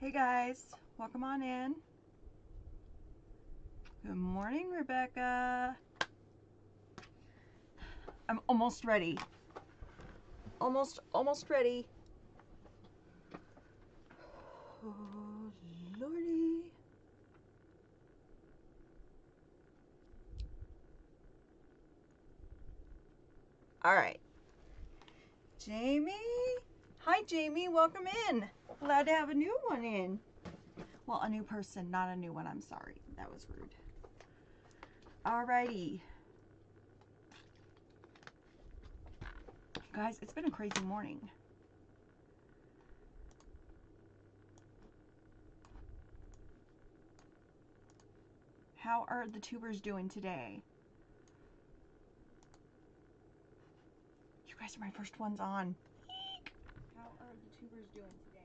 Hey guys, welcome on in. Good morning, Rebecca. I'm almost ready. Almost ready. Oh, Lordy. All right. Jamie. Hi, Jamie. Welcome in. Glad to have a new one in. Well, a new person, not a new one. I'm sorry. That was rude. Alrighty. Guys, it's been a crazy morning. How are the tubers doing today? You guys are my first ones on. How are the tubers doing today?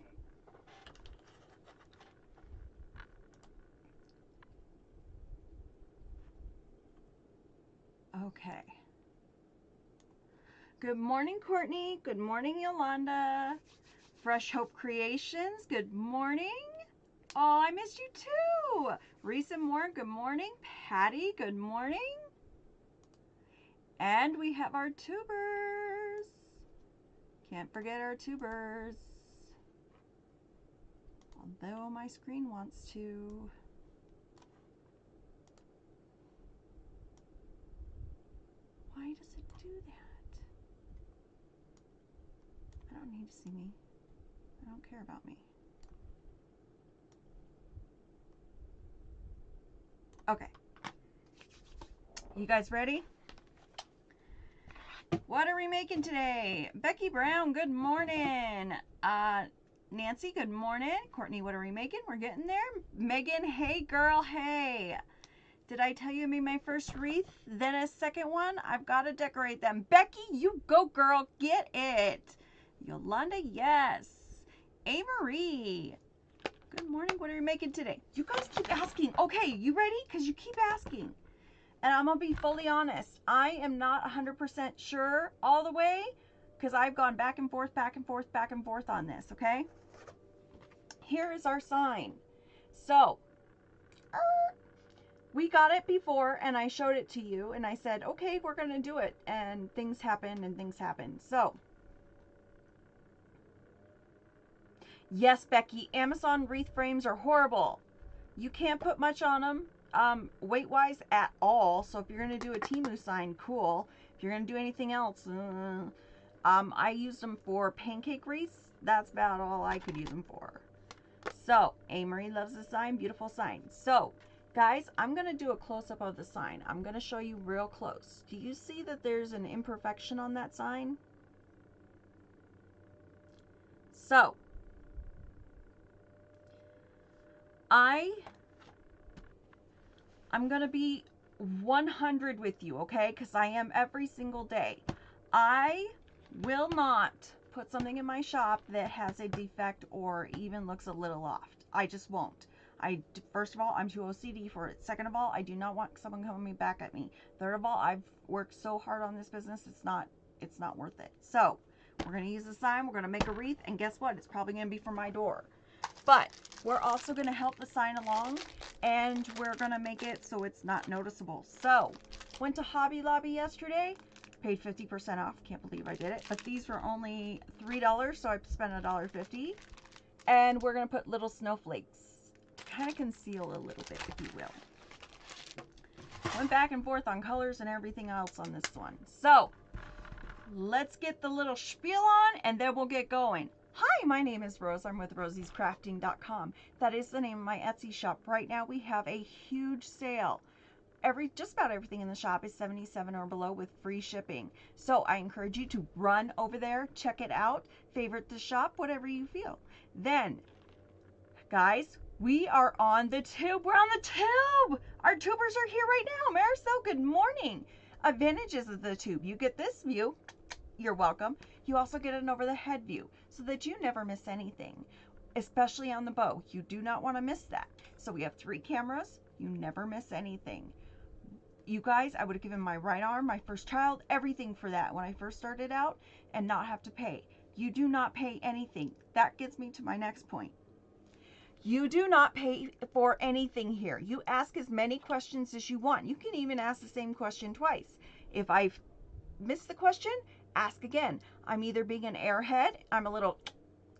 Okay. Good morning, Courtney. Good morning, Yolanda. Fresh Hope Creations, good morning. Oh, I missed you too. Reese and Moore, good morning. Patty, good morning. And we have our tubers. Can't forget our tubers. Although my screen wants to. Why does it do that? I don't need to see me. I don't care about me. Okay. You guys ready? What are we making today? Becky Brown, good morning. Nancy, good morning. Courtney, what are we making? We're getting there. Megan, hey girl, hey. Did I tell you I made my first wreath? Then a second one? I've got to decorate them. Becky, you go girl, get it. Yolanda, yes. A. Marie, good morning. What are you making today? You guys keep asking. Okay, you ready? Because you keep asking. And I'm going to be fully honest. I am not 100% sure all the way because I've gone back and forth on this, okay? Here is our sign. So, we got it before and I showed it to you and I said, okay, we're going to do it. And things happen. So, yes, Becky, Amazon wreath frames are horrible. You can't put much on them. Weight-wise at all. So if you're going to do a Temu sign, cool. If you're going to do anything else, I used them for pancake wreaths. That's about all I could use them for. So, Amory loves the sign. Beautiful sign. So, guys, I'm going to do a close-up of the sign. I'm going to show you real close. Do you see that there's an imperfection on that sign? So, I'm going to be 100 with you, okay? Because I am every single day. I will not put something in my shop that has a defect or even looks a little off. I just won't. First of all, I'm too OCD for it. Second of all, I do not want someone coming back at me. Third of all, I've worked so hard on this business, it's not worth it. So, we're going to use the sign, we're going to make a wreath, and guess what? It's probably going to be for my door. But we're also going to help the sign along, and we're going to make it so it's not noticeable. So, went to Hobby Lobby yesterday, paid 50% off. Can't believe I did it. But these were only $3, so I spent $1.50. And we're going to put little snowflakes to kind of conceal a little bit, if you will. Went back and forth on colors and everything else on this one. So, let's get the little spiel on, and then we'll get going. Hi, my name is Rose. I'm with rosiescrafting.com. That is the name of my Etsy shop. Right now we have a huge sale. Just about everything in the shop is $77 or below with free shipping. So I encourage you to run over there, check it out, favorite the shop, whatever you feel. Then, guys, we are on the tube. We're on the tube. Our tubers are here right now. Marisol, good morning. Advantages of the tube. You get this view. You're welcome. You also get an over the head view so that you never miss anything, especially on the bow. You do not want to miss that. So we have 3 cameras. You never miss anything. You guys, I would have given my right arm, my first child, everything for that when I first started out and not have to pay. You do not pay anything. That gets me to my next point. You do not pay for anything here. You ask as many questions as you want. You can even ask the same question twice. If I've missed the question, ask again. I'm either being an airhead, I'm a little,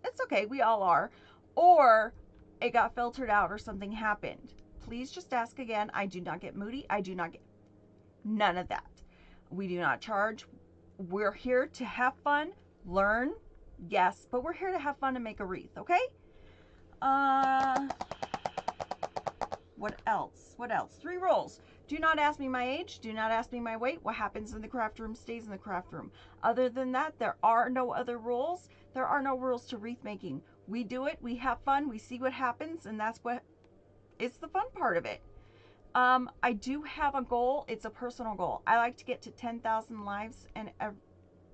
it's okay, we all are, or it got filtered out or something happened. Please just ask again. I do not get moody. I do not get none of that. We do not charge. We're here to have fun, learn, yes, but we're here to have fun and make a wreath, okay? What else? What else? 3 rules. Do not ask me my age. Do not ask me my weight. What happens in the craft room stays in the craft room. Other than that, there are no other rules. There are no rules to wreath making. We do it. We have fun. We see what happens, and that's what is the fun part of it. I do have a goal. It's a personal goal. I like to get to 10,000 lives and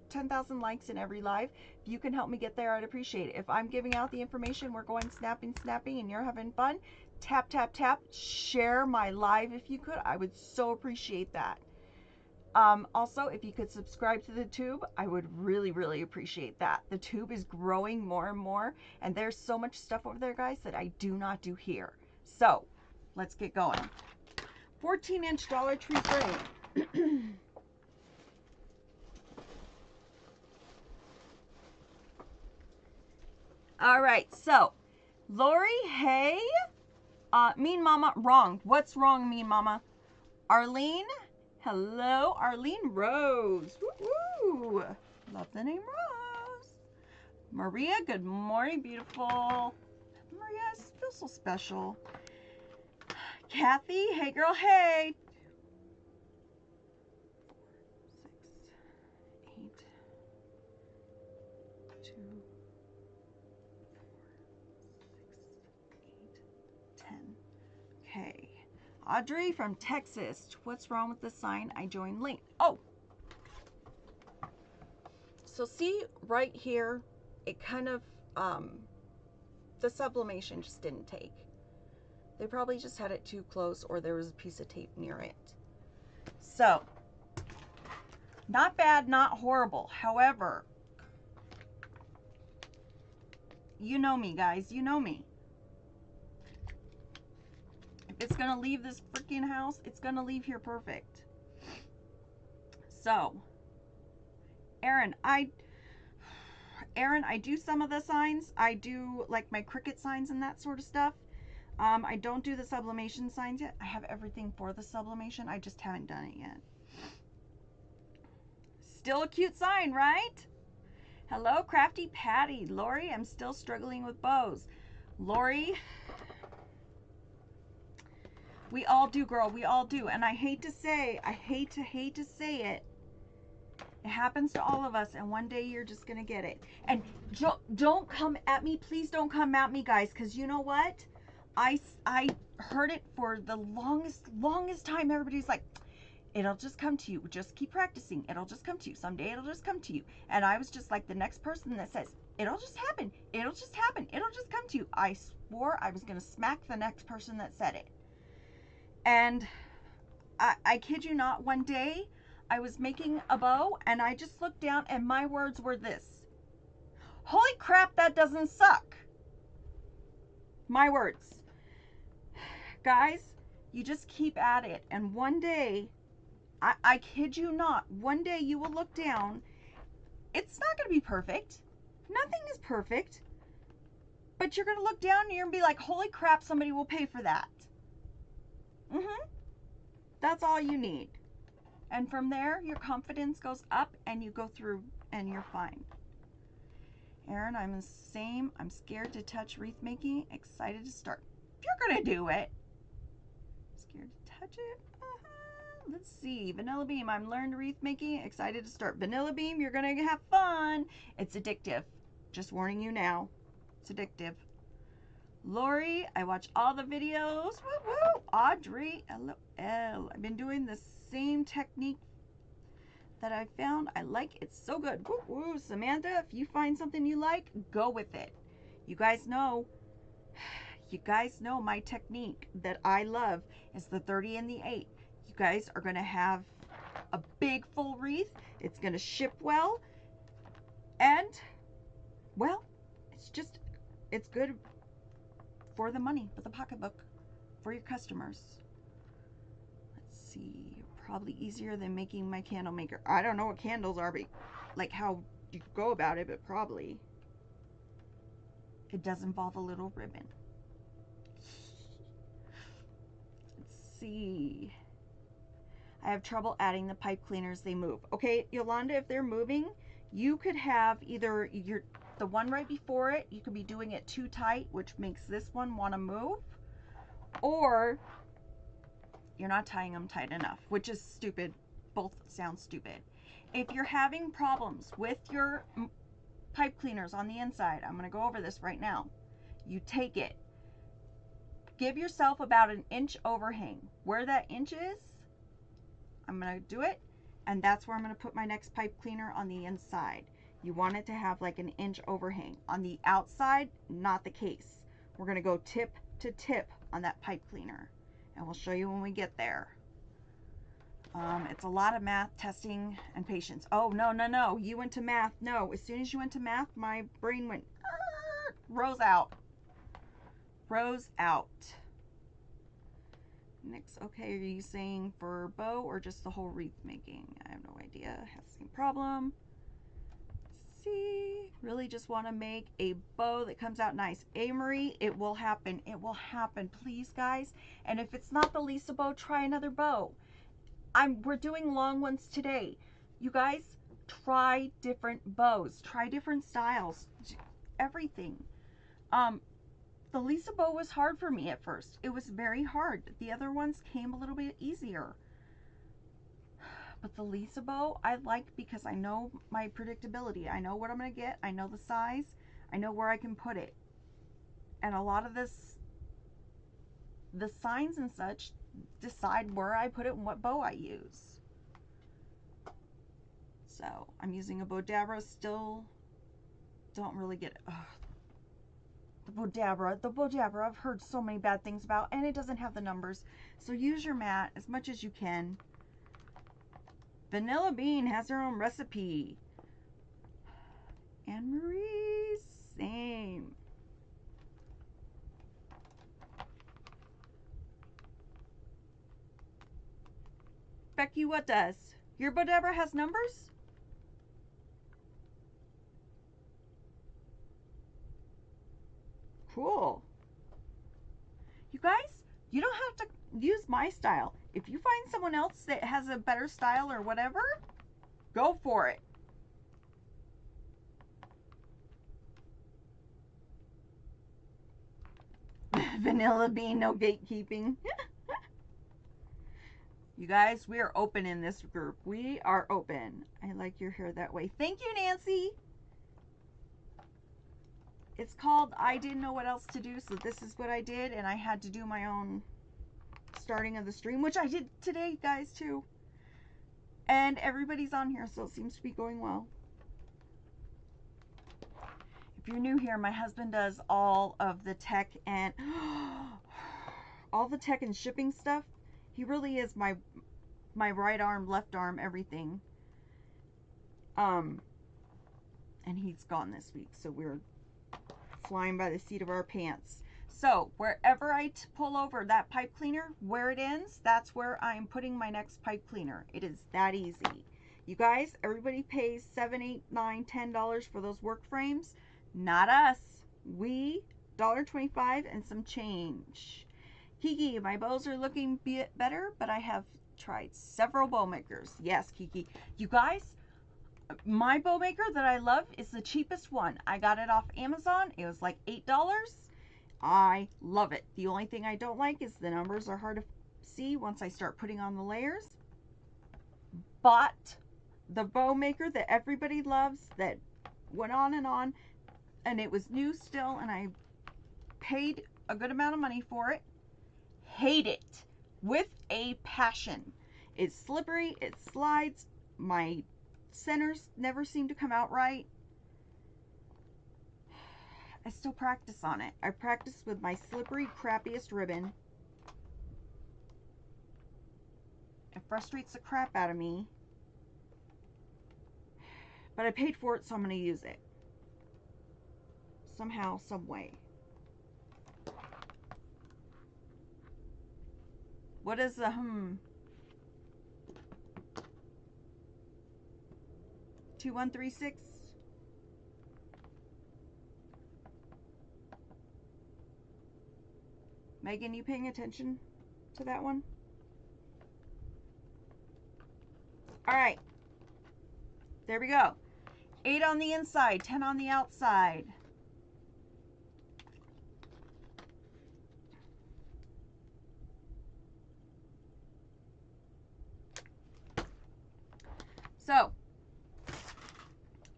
10,000 likes in every live. If you can help me get there, I'd appreciate it. If I'm giving out the information, we're going snapping, and you're having fun, tap, tap, tap, share my live if you could. I would so appreciate that. Also, if you could subscribe to the tube, I would really, really appreciate that. The tube is growing more and more, and there's so much stuff over there, guys, that I do not do here. So, let's get going. 14-inch Dollar Tree frame. All right, so Lori, hey, Mean Mama, wrong. What's wrong, Mean Mama? Arlene, hello, Arlene Rose. Woo-woo. Love the name Rose. Maria, good morning, beautiful. Maria, I feel so special. Kathy, hey girl, hey. 4, 6, 8, 2, 4, 6, 8, 10. Okay. Audrey from Texas. What's wrong with the sign? I joined late. Oh. So see right here, it kind of, the sublimation just didn't take. They probably just had it too close, or there was a piece of tape near it. So, not bad, not horrible. However, you know me, guys. You know me. If it's going to leave this freaking house, it's going to leave here perfect. So, Erin, I do some of the signs. I do like my Cricut signs and that sort of stuff. I don't do the sublimation signs yet. I have everything for the sublimation. I just haven't done it yet. Still a cute sign, right? Hello, Crafty Patty. Lori, I'm still struggling with bows. Lori, we all do, girl. We all do. And I hate to say it. It happens to all of us, and one day you're just going to get it. And don't come at me. Please don't come at me, guys, because you know what? I heard it for the longest time. Everybody's like, it'll just come to you. Just keep practicing. It'll just come to you. Someday it'll just come to you. And I was just like the next person that says, it'll just happen. It'll just happen. It'll just come to you. I swore I was going to smack the next person that said it. And I kid you not, one day I was making a bow and I just looked down and my words were this: holy crap, that doesn't suck. My words. Guys, you just keep at it, and one day, I kid you not, one day you will look down. It's not going to be perfect. Nothing is perfect. But you're going to look down and you're going to be like, holy crap, somebody will pay for that. That's all you need. And from there, your confidence goes up and you go through and you're fine. Erin, I'm the same. I'm scared to touch wreath making. Excited to start. If you're going to do it. Scared to touch it. Let's see. Vanilla Beam. I'm learned wreath making. Excited to start. Vanilla Beam, you're going to have fun. It's addictive. Just warning you now. It's addictive. Lori, I watch all the videos. Woo woo. Audrey, LOL. I've been doing the same technique that I found. I like it so good. Woo woo. Samantha, if you find something you like, go with it. You guys know my technique that I love is the 30 and the 8. You guys are going to have a big full wreath. It's going to ship well. And, well, it's good. for the money, for the pocketbook, for your customers. Let's see, probably easier than making my candle maker. I don't know what candles are, but like how you go about it, but probably. It does involve a little ribbon. Let's see. I have trouble adding the pipe cleaners, they move. Okay, Yolanda, if they're moving, you could have either the one right before it, you could be doing it too tight, which makes this one want to move, or you're not tying them tight enough, which is stupid. Both sound stupid. If you're having problems with your pipe cleaners on the inside, I'm going to go over this right now. You take it, give yourself about an inch overhang. Where that inch is, I'm going to do it, and that's where I'm going to put my next pipe cleaner on the inside. You want it to have like an inch overhang. On the outside, not the case. We're going to go tip to tip on that pipe cleaner, and we'll show you when we get there. It's a lot of math, testing, and patience. Oh, no. You went to math. No, as soon as you went to math, my brain went, rows out. Rows out. Next, okay, are you saying for bow or just the whole wreath making? I have no idea. Has the same problem. Let's see, really just want to make a bow that comes out nice. Amory, it will happen. It will happen, please, guys. And if it's not the Lisa bow, try another bow. We're doing long ones today. You guys, try different bows. Try different styles. Everything. The Lisa bow was hard for me at first. It was very hard. The other ones came a little bit easier. But the Lisa bow I like because I know my predictability. I know what I'm going to get. I know the size. I know where I can put it. And a lot of this, the signs and such, decide where I put it and what bow I use. So I'm using a Bodabra. Still don't really get it. Ugh. The Bodabra, I've heard so many bad things about, and it doesn't have the numbers. So use your mat as much as you can. Vanilla Bean has her own recipe. Anne Marie, same. Becky, what does? Your Bodabra has numbers? Cool. You guys, you don't have to use my style. If you find someone else that has a better style or whatever, go for it. Vanilla Bean, no gatekeeping. You guys, we are open in this group. We are open. I like your hair that way. Thank you, Nancy. It's called I didn't know what else to do, so this is what I did, and I had to do my own starting of the stream, which I did today, guys, too. And everybody's on here, so it seems to be going well. If you're new here, my husband does all of the tech and all the tech and shipping stuff. He really is my right arm, left arm, everything. And he's gone this week, so we're flying by the seat of our pants. So wherever I pull over that pipe cleaner, where it ends, that's where I'm putting my next pipe cleaner. It is that easy. You guys, everybody pays $7, $8, $9, $10 for those work frames. Not us. We, $1.25 and some change. Kiki, my bows are looking better, but I have tried several bow makers. Yes, Kiki. You guys, my bow maker that I love is the cheapest one. I got it off Amazon. It was like $8. I love it. The only thing I don't like is the numbers are hard to see once I start putting on the layers. Bought the bow maker that everybody loves that went on, and it was new still, and I paid a good amount of money for it. Hate it with a passion. It's slippery, it slides, my centers never seem to come out right. I still practice on it. I practice with my slippery, crappiest ribbon. It frustrates the crap out of me. But I paid for it, so I'm going to use it. Somehow, some way. What is the 2136? Megan, you paying attention to that one? All right. There we go. 8 on the inside, 10 on the outside. So,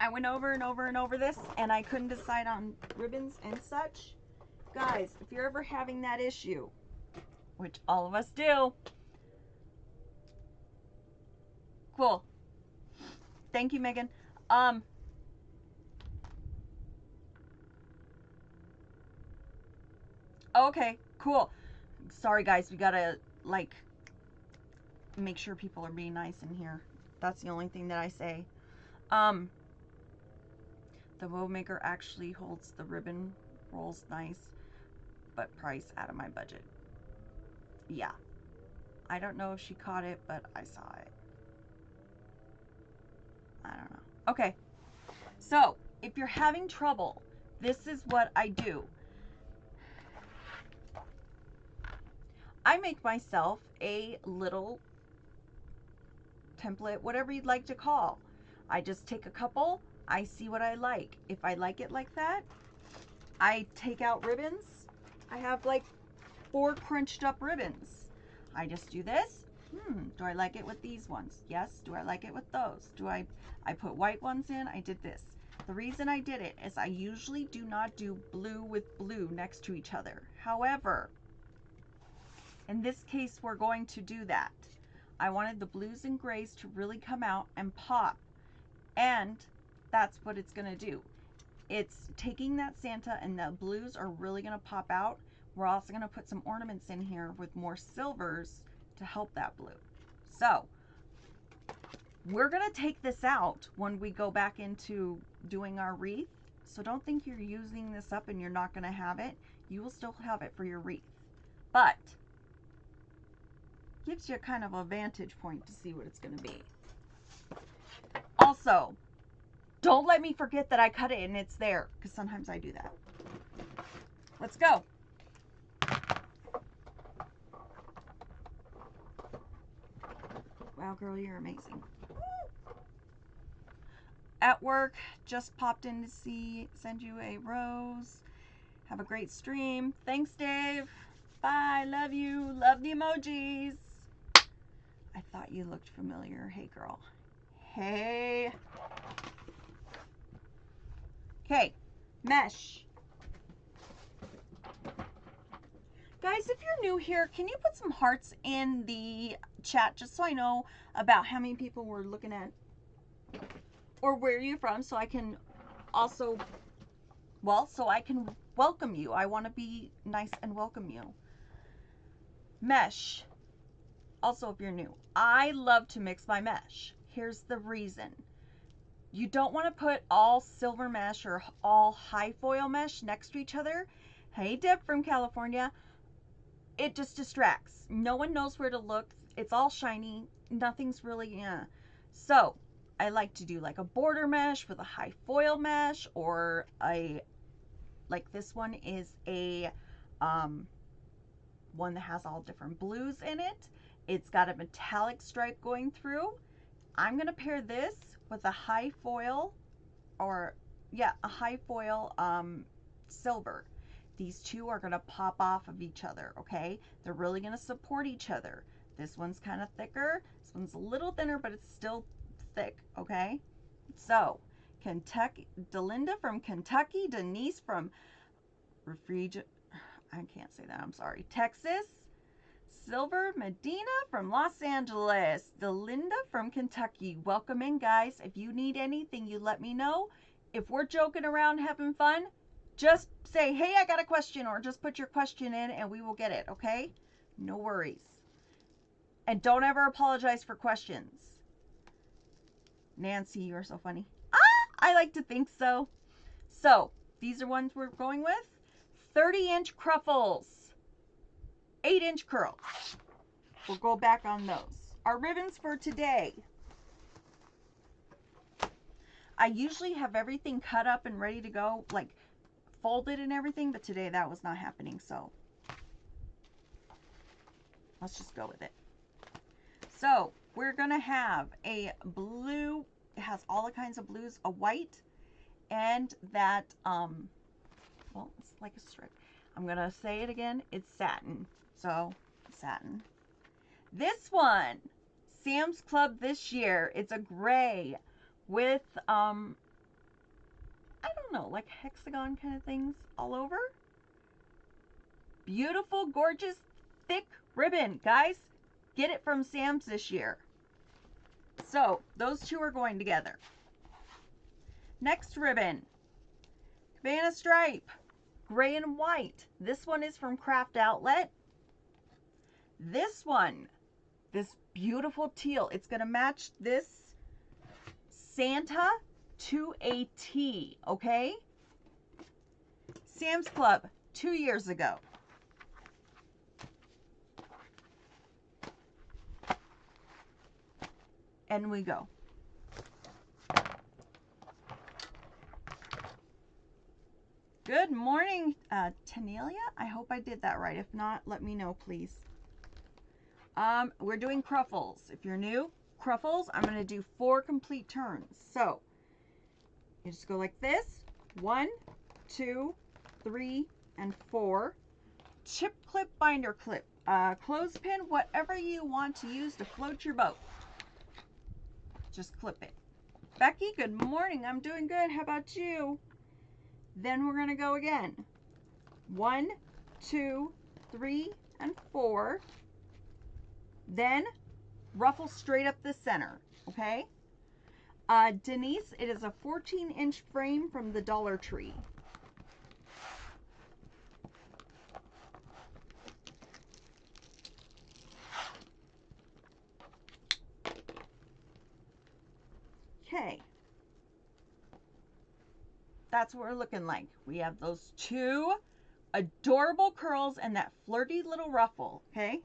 I went over and over and over this, and I couldn't decide on ribbons and such. Guys, if you're ever having that issue, which all of us do, cool. Thank you, Megan. Okay, cool. Sorry, guys, we gotta, like, make sure people are being nice in here. That's the only thing that I say. The bow maker actually holds the ribbon rolls nice, but price out of my budget. Yeah. I don't know if she caught it, but I saw it. I don't know. Okay. So, if you're having trouble, this is what I do. I make myself a little template, whatever you'd like to call. I just take a couple, I see what I like. If I like it like that, I take out ribbons. I have like 4 crunched up ribbons. I just do this. Do I like it with these ones? Yes. Do I like it with those? I put white ones in. I did this. The reason I did it is I usually do not do blue with blue next to each other. However, in this case, we're going to do that. I wanted the blues and grays to really come out and pop. And that's what it's going to do. It's taking that Santa, and the blues are really going to pop out. We're also going to put some ornaments in here with more silvers to help that blue. So we're going to take this out when we go back into doing our wreath. So don't think you're using this up and you're not going to have it. You will still have it for your wreath. But gives you kind of a vantage point to see what it's going to be. Also, don't let me forget that I cut it and it's there, because sometimes I do that. Let's go. Wow, girl, you're amazing. At work, just popped in to send you a rose. Have a great stream. Thanks, Dave. Bye. Love you. Love the emojis. I thought you looked familiar. Hey, girl. Hey. Okay. Mesh. Guys, if you're new here, can you put some hearts in the chat just so I know about how many people we're looking at or where you're from, so I can also, well, so I can welcome you. I want to be nice and welcome you. Mesh. Also, if you're new, I love to mix my mesh. Here's the reason. You don't want to put all silver mesh or all high foil mesh next to each other. Hey, Deb from California. It just distracts. No one knows where to look. It's all shiny. Nothing's really, So, I like to do like a border mesh with a high foil mesh, or like this one is a, one that has all different blues in it. It's got a metallic stripe going through. I'm going to pair this with a high foil, or a high foil silver. These two are going to pop off of each other, okay? They're really going to support each other. This one's kind of thicker. This one's a little thinner, but it's still thick, okay? So, Delinda from Kentucky, Denise from I can't say that, I'm sorry, Texas, Silver Medina from Los Angeles, Delinda from Kentucky. Welcome in, guys. If you need anything, you let me know. If we're joking around having fun, just say, hey, I got a question, or just put your question in and we will get it, okay? No worries. And don't ever apologize for questions. Nancy, you're so funny. I like to think so. So, these are ones we're going with. 30-inch cruffles. 8-inch curls. we'll go back on those. Our ribbons for today. I usually have everything cut up and ready to go, like folded and everything, but today that was not happening, so let's just go with it. So we're gonna have a blue, it has all the kinds of blues, a white, and that well, it's like a strip. I'm gonna say it again, it's satin. So satin. This one, Sam's Club this year, it's a gray with I don't know, like hexagon kind of things all over. Beautiful, gorgeous, thick ribbon. Guys, get it from Sam's this year. So those two are going together. Next ribbon, Cabana Stripe, gray and white. This one is from Craft Outlet. This one, this beautiful teal, it's going to match this Santa to a T, okay? Sam's Club 2 years ago. And we go. Good morning, Tanelia. I hope I did that right. If not, let me know, please. We're doing cruffles. If you're new, cruffles, I'm going to do 4 complete turns. So, you just go like this. 1, 2, 3, and 4. Chip clip, binder clip, clothespin, whatever you want to use to float your boat. Just clip it. Becky, good morning. I'm doing good. How about you? Then we're going to go again. 1, 2, 3, and 4. Then ruffle straight up the center. Okay? Denise, it is a 14-inch frame from the Dollar Tree. Okay. That's what we're looking like. We have those 2 adorable curls and that flirty little ruffle, okay?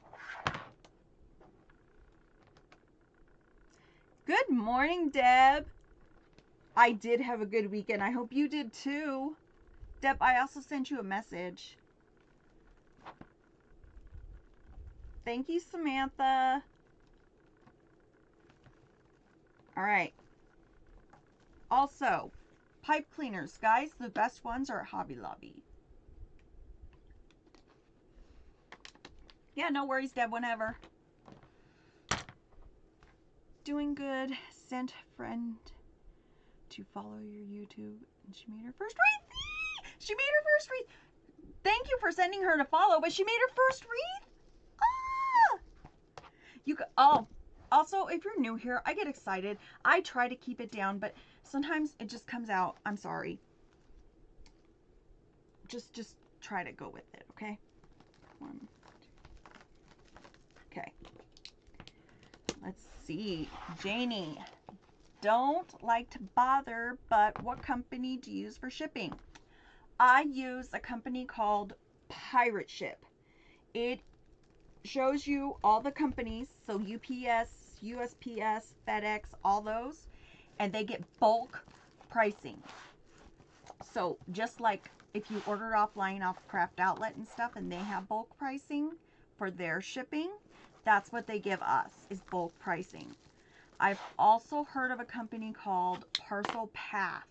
Good morning, Deb. I did have a good weekend. I hope you did too. Deb, I also sent you a message. Thank you, Samantha. All right. Also, pipe cleaners, guys. The best ones are at Hobby Lobby. Yeah, no worries, Deb, whenever. Doing good. Sent friend to follow your YouTube, and she made her first wreath. She made her first wreath. Thank you for sending her to follow, but she made her first wreath. Ah! You could, oh, also, if you're new here, I get excited. I try to keep it down, but sometimes it just comes out. I'm sorry. Just try to go with it, okay? 1, 2. Okay. Let's see. Janie, don't like to bother, but what company do you use for shipping? I use a company called Pirate Ship. It shows you all the companies, so UPS, USPS, FedEx, all those, and they get bulk pricing. So just like if you ordered offline off Craft Outlet and stuff, and they have bulk pricing for their shipping, that's what they give us, is bulk pricing. I've also heard of a company called Parcel Path.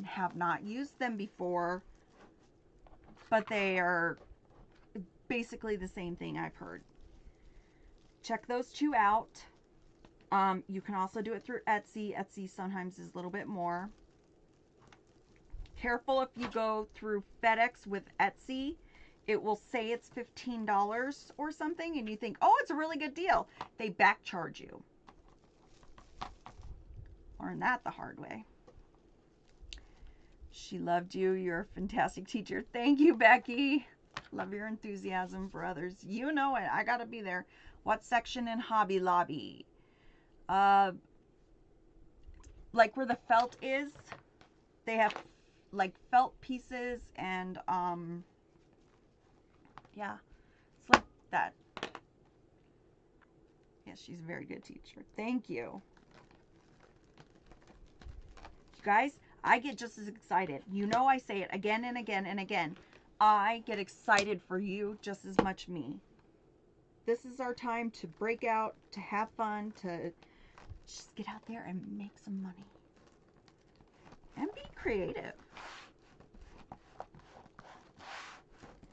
Have not used them before, but they are basically the same thing, I've heard. Check those 2 out. You can also do it through Etsy. Etsy sometimes is a little bit more. Careful if you go through FedEx with Etsy. It will say it's $15 or something, and you think, oh, it's a really good deal. They back charge you. Learned that the hard way. She loved you. You're a fantastic teacher. Thank you, Becky. Love your enthusiasm for others. You know it. I gotta be there. What section in Hobby Lobby? Like where the felt is, they have like felt pieces and yeah, it's like that. Yes, she's a very good teacher. Thank you. You guys, I get just as excited. You know I say it again and again and again. I get excited for you just as much me. This is our time to break out, to have fun, to just get out there and make some money. And be creative.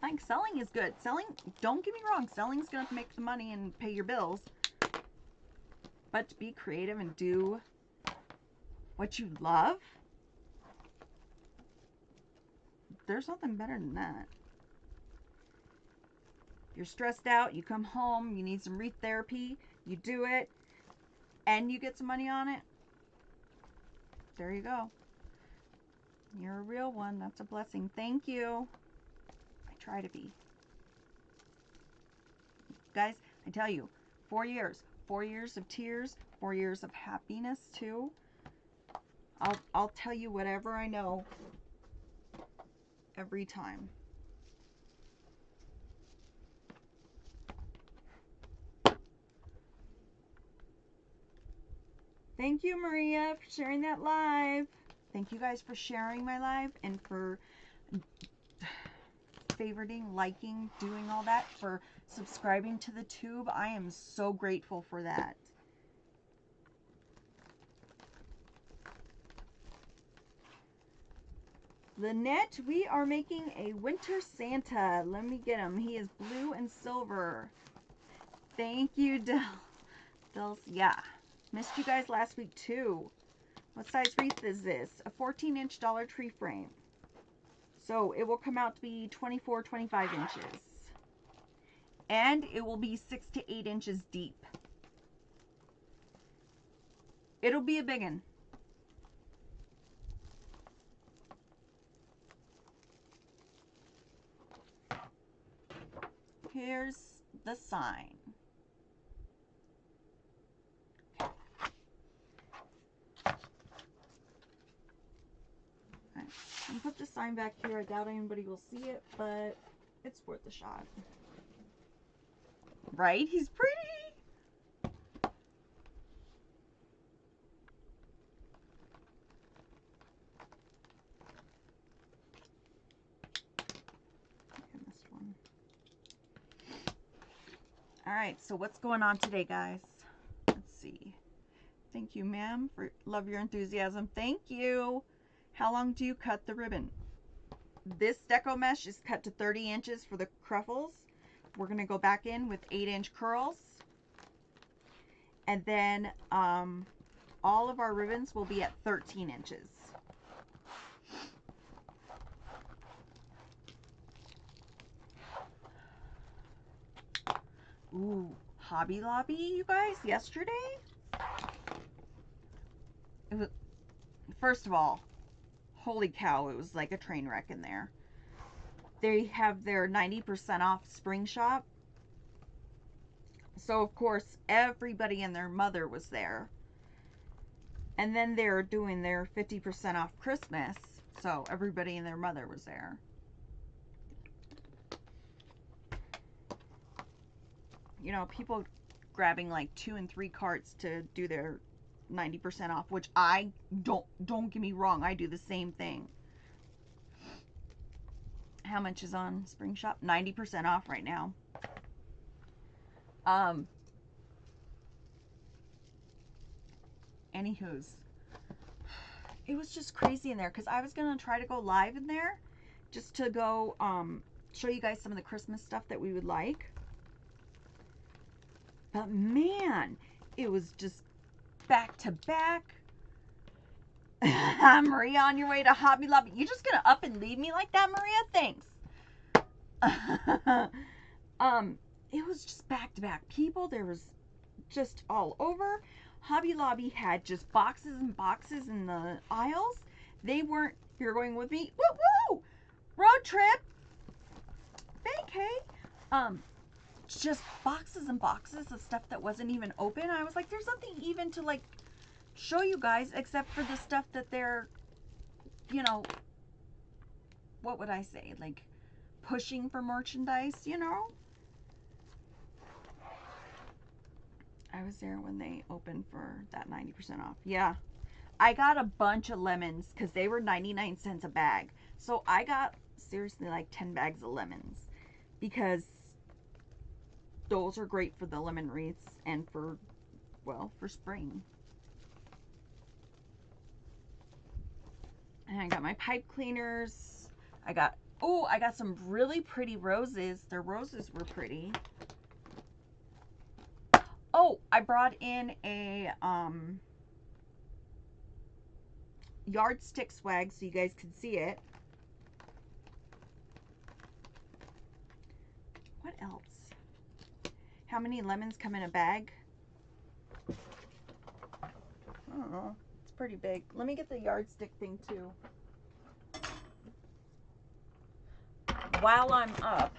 Like, selling is good. Selling, don't get me wrong, selling's going to make the money and pay your bills. But to be creative and do what you love, there's nothing better than that. You're stressed out, you come home, you need some wreath therapy, you do it, and you get some money on it. There you go. You're a real one. That's a blessing. Thank you. I try to be. Guys, I tell you, 4 years. 4 years of tears, 4 years of happiness too. I'll tell you whatever I know every time. Thank you, Maria, for sharing that live. Thank you guys for sharing my live and for favoriting, liking, doing all that, for subscribing to the tube. I am so grateful for that. Lynette, we are making a winter Santa. Let me get him. He is blue and silver. Thank you, Dels. Yeah. Missed you guys last week too. What size wreath is this? A 14-inch Dollar Tree frame. So it will come out to be 24, 25 inches. And it will be 6 to 8 inches deep. It'll be a big one. Here's the sign. Okay. Alright, I'll put the sign back here. I doubt anybody will see it, but it's worth a shot. Right? He's pretty. Alright, so what's going on today, guys? Let's see. Thank you, ma'am, for love your enthusiasm. Thank you. How long do you cut the ribbon? This deco mesh is cut to 30 inches for the cruffles. We're going to go back in with 8-inch curls. And then all of our ribbons will be at 13 inches. Ooh, Hobby Lobby, you guys, yesterday? It was, first of all, holy cow, it was like a train wreck in there. They have their 90% off spring shop. So, of course, everybody and their mother was there. And then they're doing their 50% off Christmas. So, everybody and their mother was there. You know, people grabbing like 2 and 3 carts to do their 90% off, which I don't get me wrong, I do the same thing. How much is on Spring Shop? 90% off right now. Anywho's, it was just crazy in there because I was gonna try to go live in there just to go show you guys some of the Christmas stuff that we would like. But man, it was just back to back. Maria, on your way to Hobby Lobby. You're just gonna up and leave me like that, Maria? Thanks. It was just back to back people. There was just all over. Hobby Lobby had just boxes and boxes in the aisles. They weren't, you're going with me. Woo woo! Road trip. Vacay. Just boxes and boxes of stuff that wasn't even open. I was like, there's nothing even to like show you guys except for the stuff that they're, you know, what would I say? Like pushing for merchandise, you know? I was there when they opened for that 90% off. Yeah. I got a bunch of lemons because they were 99 cents a bag. So I got seriously like 10 bags of lemons because those are great for the lemon wreaths and for, well, for spring. And I got my pipe cleaners. I got some really pretty roses. Their roses were pretty. Oh, I brought in a yardstick swag so you guys can see it. What else? How many lemons come in a bag? I don't know. It's pretty big. Let me get the yardstick thing too. While I'm up,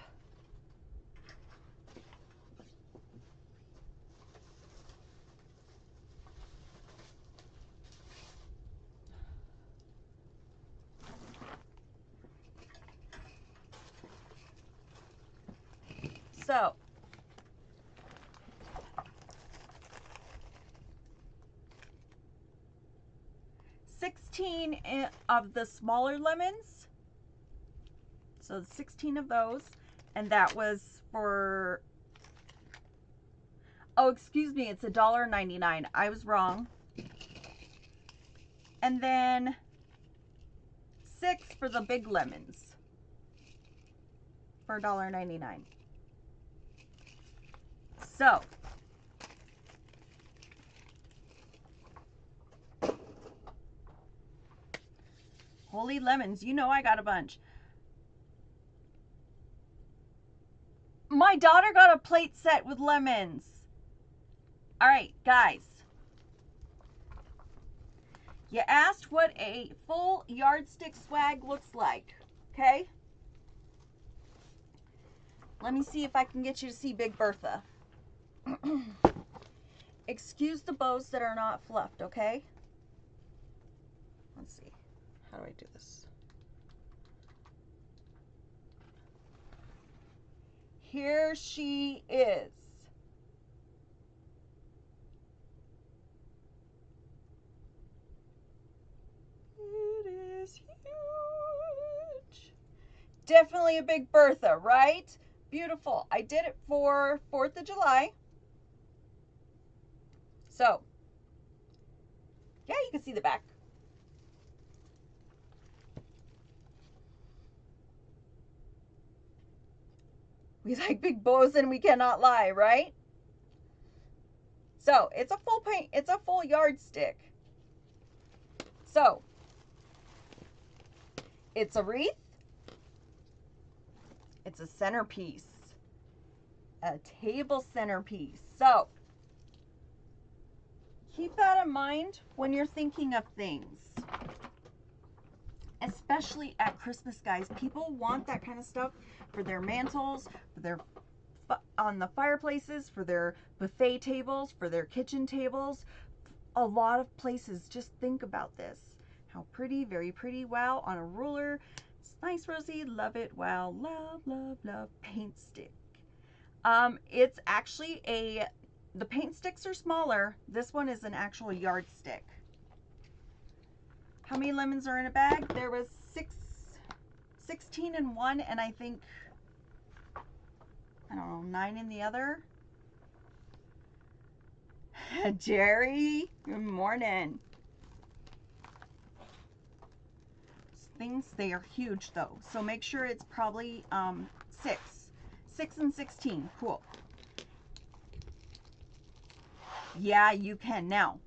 so 16 of the smaller lemons. So 16 of those, and that was for, oh, excuse me, it's $1.99. I was wrong. And then 6 for the big lemons for $1.99. So holy lemons, you know I got a bunch. My daughter got a plate set with lemons. All right, guys. You asked what a full yardstick swag looks like, okay? Let me see if I can get you to see Big Bertha. Excuse the bows that are not fluffed, okay? Let's see. How do I do this? Here she is. It is huge. Definitely a Big Bertha, right? Beautiful. I did it for 4th of July. So, yeah, you can see the back. We like big bows and we cannot lie, right? So, it's a full paint, it's a full yardstick. So, it's a wreath. It's a centerpiece. A table centerpiece. So, keep that in mind when you're thinking of things. Especially at Christmas, guys. People want that kind of stuff for their mantles, for their on the fireplaces, for their buffet tables, for their kitchen tables. A lot of places. Just think about this. How pretty, very pretty. Wow, on a ruler. It's nice, Rosie. Love it. Wow, love, love, love. Paint stick. It's actually the paint sticks are smaller. This one is an actual yardstick. How many lemons are in a bag? There was 16 in one, and I think, I don't know, 9 in the other. Jerry, good morning. Things, they are huge though, so make sure it's probably 6 and 16. Cool. Yeah, you can. Now,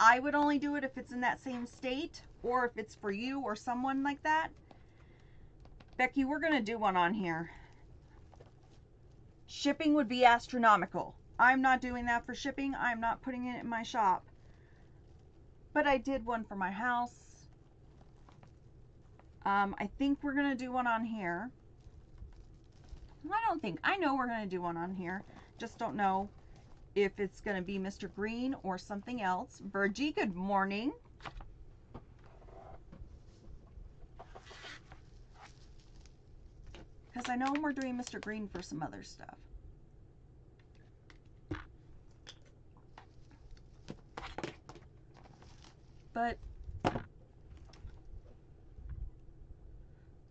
I would only do it if it's in that same state, or if it's for you or someone like that. Becky, we're gonna do one on here. Shipping would be astronomical. I'm not doing that for shipping. I'm not putting it in my shop. But I did one for my house. I think we're gonna do one on here. I know we're gonna do one on here. Just don't know if it's gonna be Mr. Green or something else. Virgie, good morning. Because I know we're doing Mr. Green for some other stuff. But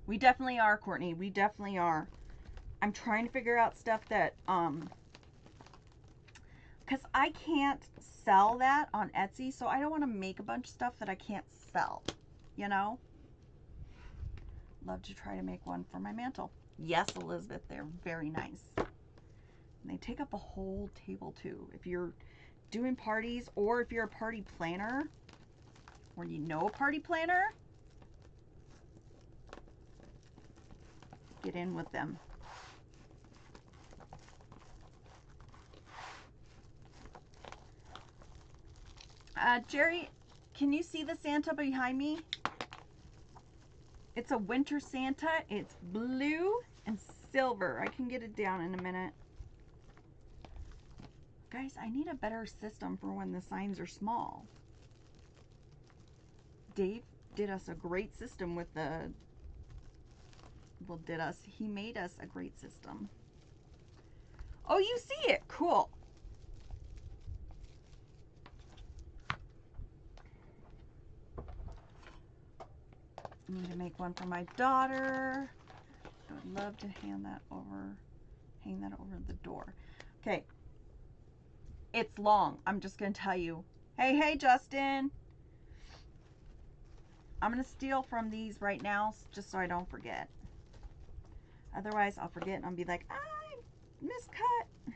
we definitely are, Courtney. We definitely are. I'm trying to figure out stuff that, because I can't sell that on Etsy, so I don't want to make a bunch of stuff that I can't sell, you know? Love to try to make one for my mantle. Yes, Elizabeth, they're very nice. And they take up a whole table too. If you're doing parties, or if you're a party planner, or you know a party planner, get in with them. Jerry, can you see the Santa behind me? It's a winter Santa. It's blue and silver. I can get it down in a minute. Guys, I need a better system for when the signs are small. Dave did us a great system with the... Well, he made us a great system. Oh, you see it. Cool. I need to make one for my daughter. I would love to hang that over the door. Okay. It's long. I'm just going to tell you. Hey, Justin. I'm going to steal from these right now just so I don't forget. Otherwise, I'll forget and I'll be like, I miscut.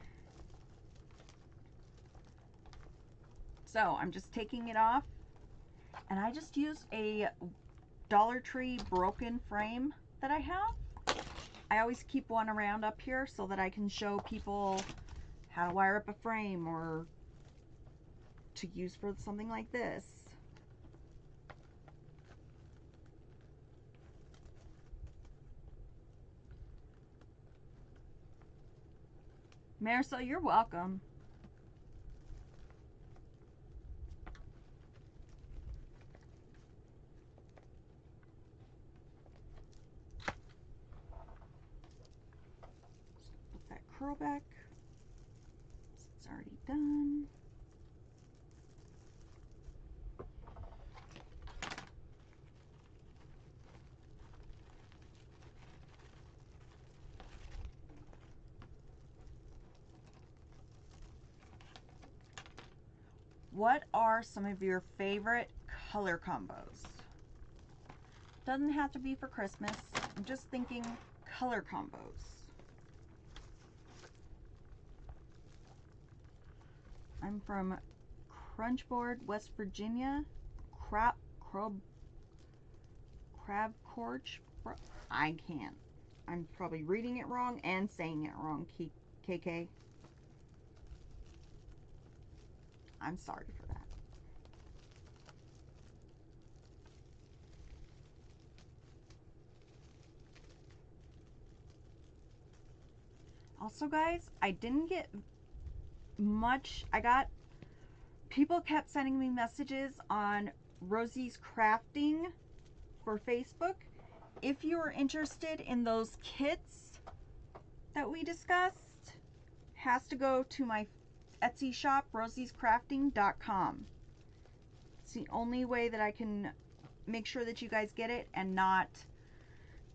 So I'm just taking it off. And I just used a Dollar Tree broken frame that I have. I always keep one around up here so that I can show people how to wire up a frame or to use for something like this. Marisol, you're welcome. Put that curl back. It's already done. What are some of your favorite color combos? Doesn't have to be for Christmas. I'm just thinking color combos. I'm from Crunchboard, West Virginia. Crab Corch. I can't. I'm probably reading it wrong and saying it wrong, KK. I'm sorry for that. Also, guys, I didn't get much. People kept sending me messages on Rosie's Crafting for Facebook. If you are interested in those kits that we discussed, has to go to my Etsy shop, rosiescrafting.com. It's the only way that I can make sure that you guys get it and not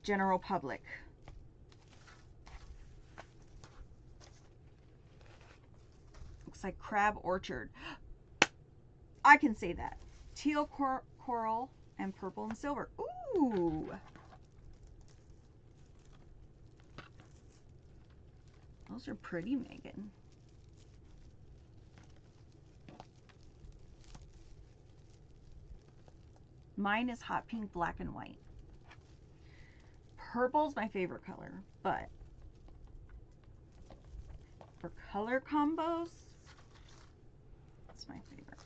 general public. Looks like Crab Orchard. I can say that. Teal coral and purple and silver. Ooh. Those are pretty, Megan. Mine is hot pink, black, and white. Purple's my favorite color, but for color combos, it's my favorite.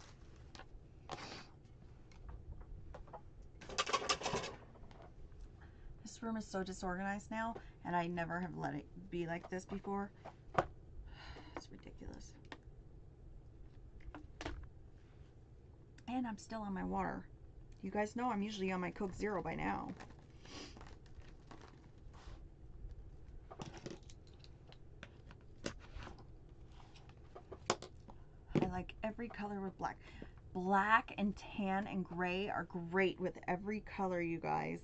This room is so disorganized now, and I never have let it be like this before. It's ridiculous. And I'm still on my water. You guys know I'm usually on my Coke Zero by now. I like every color with black. Black and tan and gray are great with every color, you guys.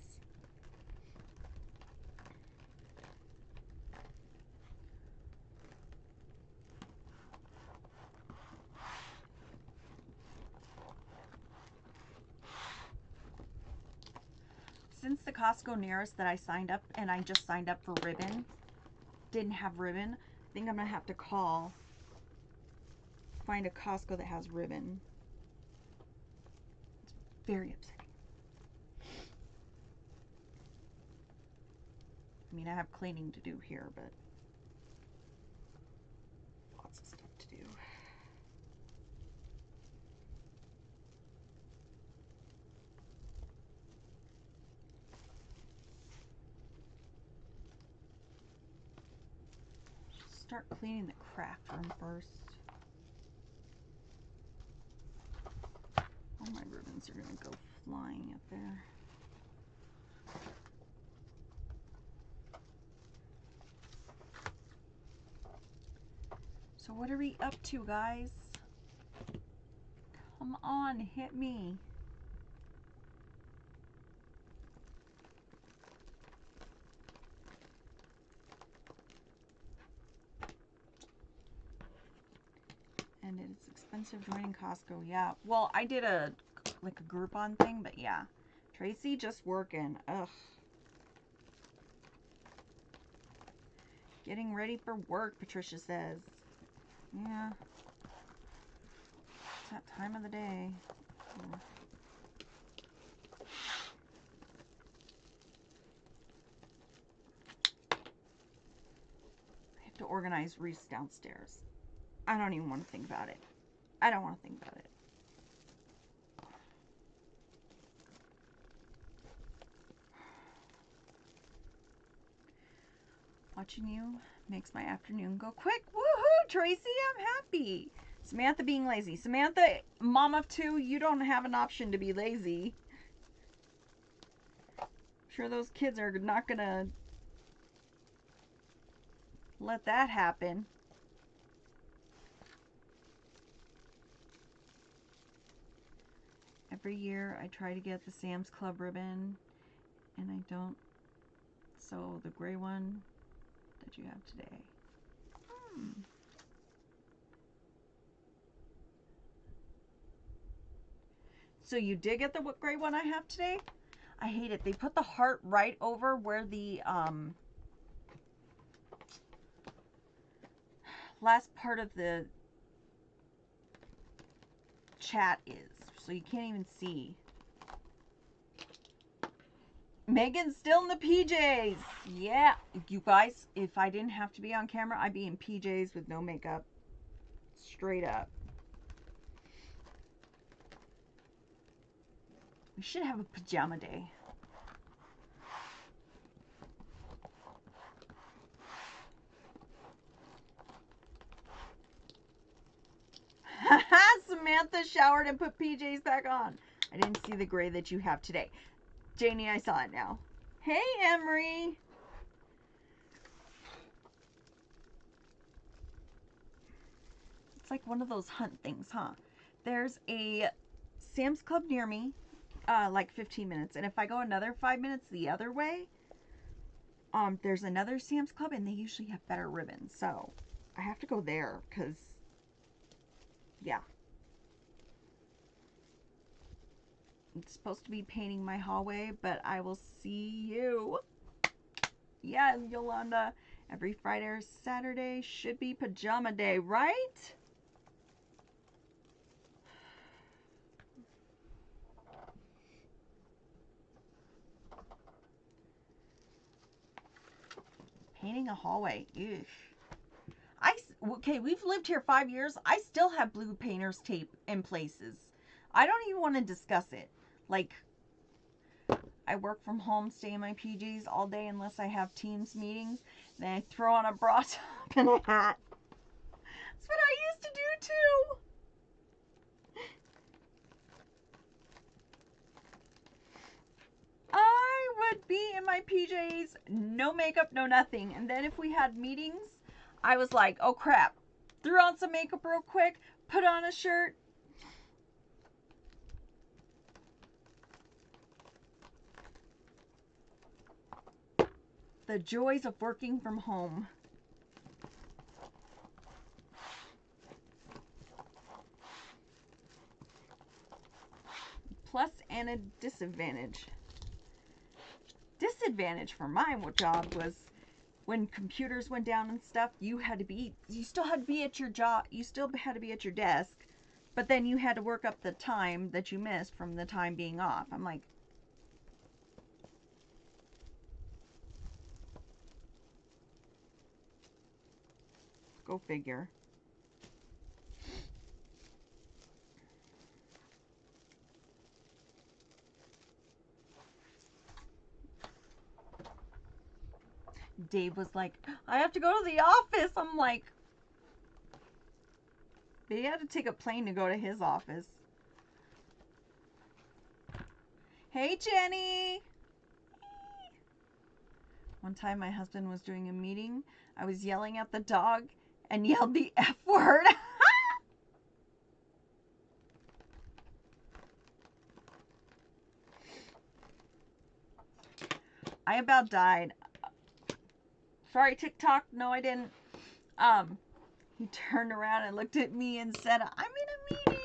Since the Costco nearest that I signed up, and I just signed up for ribbon, didn't have ribbon, I think I'm gonna have to find a Costco that has ribbon. It's very upsetting. I mean, I have cleaning to do here, but lots of stuff to do. Start cleaning the craft room first. All my ribbons are gonna go flying up there. So what are we up to, guys? Come on, hit me. And it's expensive joining Costco. Yeah. Well, I did a Groupon thing, but yeah. Tracy just working. Ugh. Getting ready for work, Patricia says. Yeah. It's that time of the day. I have to organize wreaths downstairs. I don't even want to think about it. I don't want to think about it. Watching you makes my afternoon go quick. Woohoo, Tracy, I'm happy. Samantha being lazy. Samantha, mom of two, you don't have an option to be lazy. I'm sure those kids are not gonna let that happen. Every year I try to get the Sam's Club ribbon and I don't. So the gray one that you have today. So you did get the gray one I have today? I hate it. They put the heart right over where the last part of the chat is. So you can't even see. Megan's still in the PJs. Yeah. You guys, if I didn't have to be on camera, I'd be in PJs with no makeup. Straight up. We should have a pajama day. Samantha showered and put PJs back on. I didn't see the gray that you have today. Janie, I saw it now. Hey, Emery. It's like one of those hunt things, huh? There's a Sam's Club near me, like 15 minutes. And if I go another 5 minutes the other way, there's another Sam's Club, and they usually have better ribbons. So I have to go there because, yeah. It's supposed to be painting my hallway, but I will see you. Yeah, Yolanda. Every Friday or Saturday should be pajama day, right? Painting a hallway. Ew. Okay, we've lived here 5 years. I still have blue painter's tape in places. I don't even want to discuss it. Like, I work from home, stay in my PJs all day unless I have Teams meetings. Then I throw on a bra top and a hat. That's what I used to do too. I would be in my PJs, no makeup, no nothing. And then if we had meetings, I was like, oh crap. Threw on some makeup real quick, put on a shirt. The joys of working from home. Plus and a disadvantage. Disadvantage for my job was when computers went down and stuff, you still had to be at your job, you still had to be at your desk, but then you had to work up the time that you missed from the time being off. I'm like, go figure. Dave was like, I have to go to the office. I'm like, they had to take a plane to go to his office. Hey, Jenny. One time my husband was doing a meeting. I was yelling at the dog and yelled the F word. I about died. Sorry, TikTok. No, I didn't. He turned around and looked at me and said, I'm in a meeting.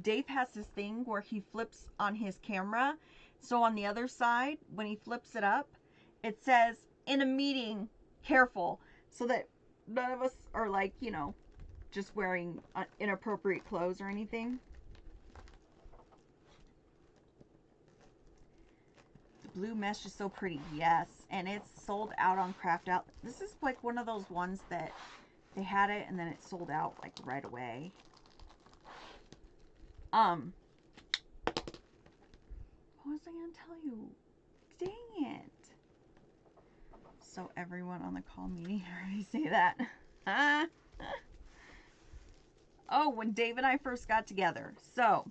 Dave has this thing where he flips on his camera. So on the other side, when he flips it up, it says, in a meeting, careful. So that none of us are like, you know, just wearing inappropriate clothes or anything. The blue mesh is so pretty. Yes. And it's sold out on Craft Out. This is like one of those ones that they had it and then it sold out like right away. What was I gonna tell you? Dang it. So everyone on the call meeting heard me say that. Oh, when Dave and I first got together. So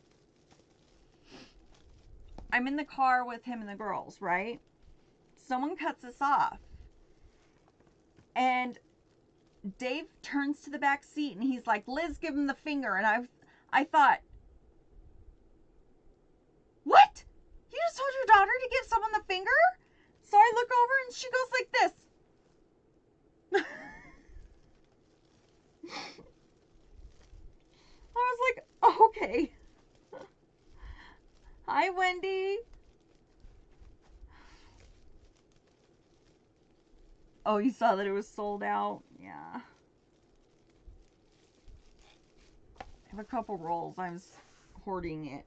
I'm in the car with him and the girls, right? Someone cuts us off. And Dave turns to the back seat and he's like, Liz, give him the finger. And I thought, what? You just told your daughter to give someone the finger? So I look over and she goes like this. I was like, oh, okay. Hi, Wendy. Oh, you saw that it was sold out? Yeah. I have a couple rolls. I was hoarding it.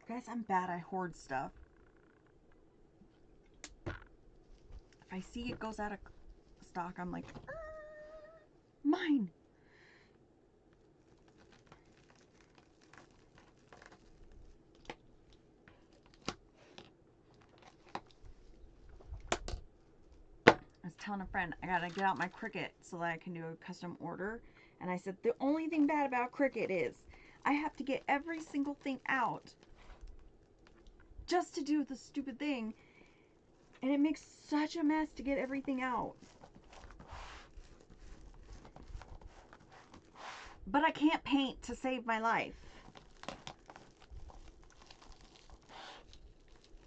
Guys, I'm bad. I hoard stuff. If I see it goes out of stock, I'm like, mine. I was telling a friend, I gotta get out my Cricut so that I can do a custom order. And I said, the only thing bad about Cricut is I have to get every single thing out just to do the stupid thing. And it makes such a mess to get everything out. But I can't paint to save my life.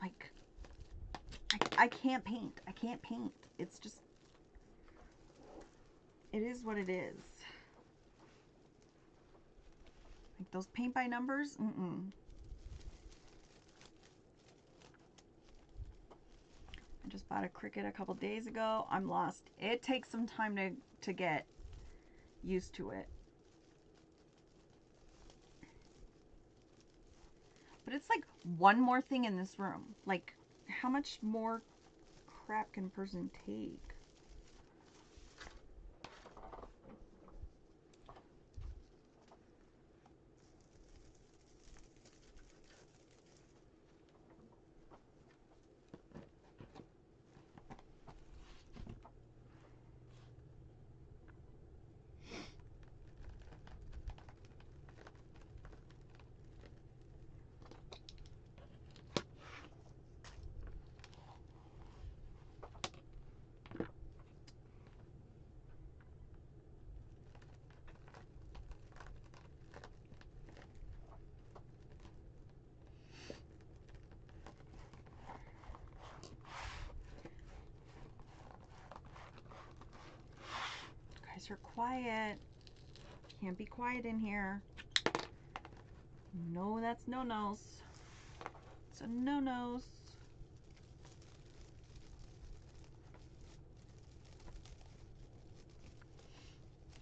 Like, I can't paint. I can't paint. It's just, it is what it is. Like those paint by numbers, I just bought a Cricut a couple days ago. I'm lost. It takes some time to get used to it. But it's like one more thing in this room. Like, how much more crap can a person take? guys are quiet. Can't be quiet in here. No, that's no-nos. It's a no-nos.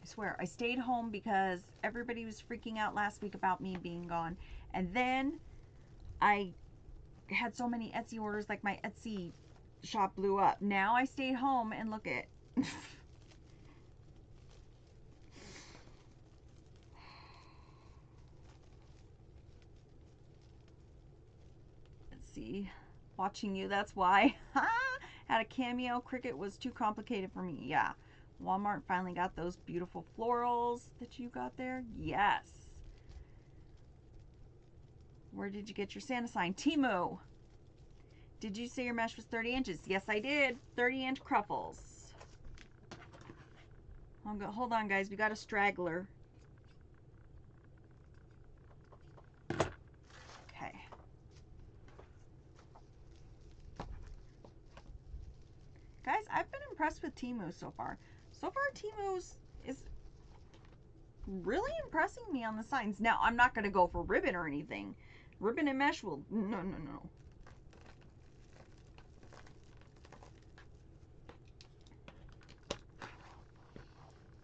I swear, I stayed home because everybody was freaking out last week about me being gone. And then I had so many Etsy orders, like my Etsy shop blew up. Now I stayed home and look at let's see, watching you, that's why. Had a cameo. Cricut was too complicated for me. Yeah, Walmart finally got those beautiful florals that you got there. Yes. Where did you get your Santa sign? Temu. Did you say your mesh was 30 inches? Yes, I did. 30-inch cruffles. Hold on, guys. We got a straggler. Okay. Guys, I've been impressed with Temu so far. So far, Temu is really impressing me on the signs. Now, I'm not going to go for ribbon or anything. Ribbon and mesh will... No.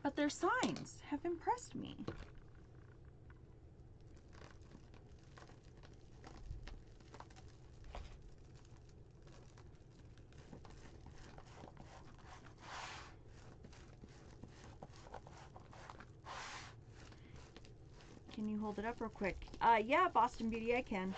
But their signs have impressed me. Can you hold it up real quick? Yeah, Boston Beauty, I can.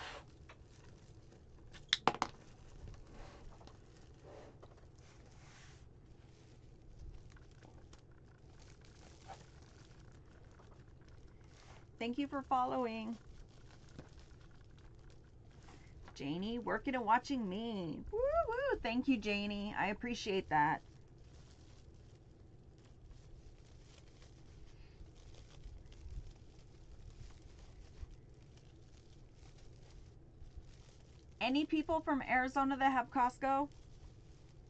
Thank you for following. Janie, working and watching me. Woo woo. Thank you, Janie. I appreciate that. Any people from Arizona that have Costco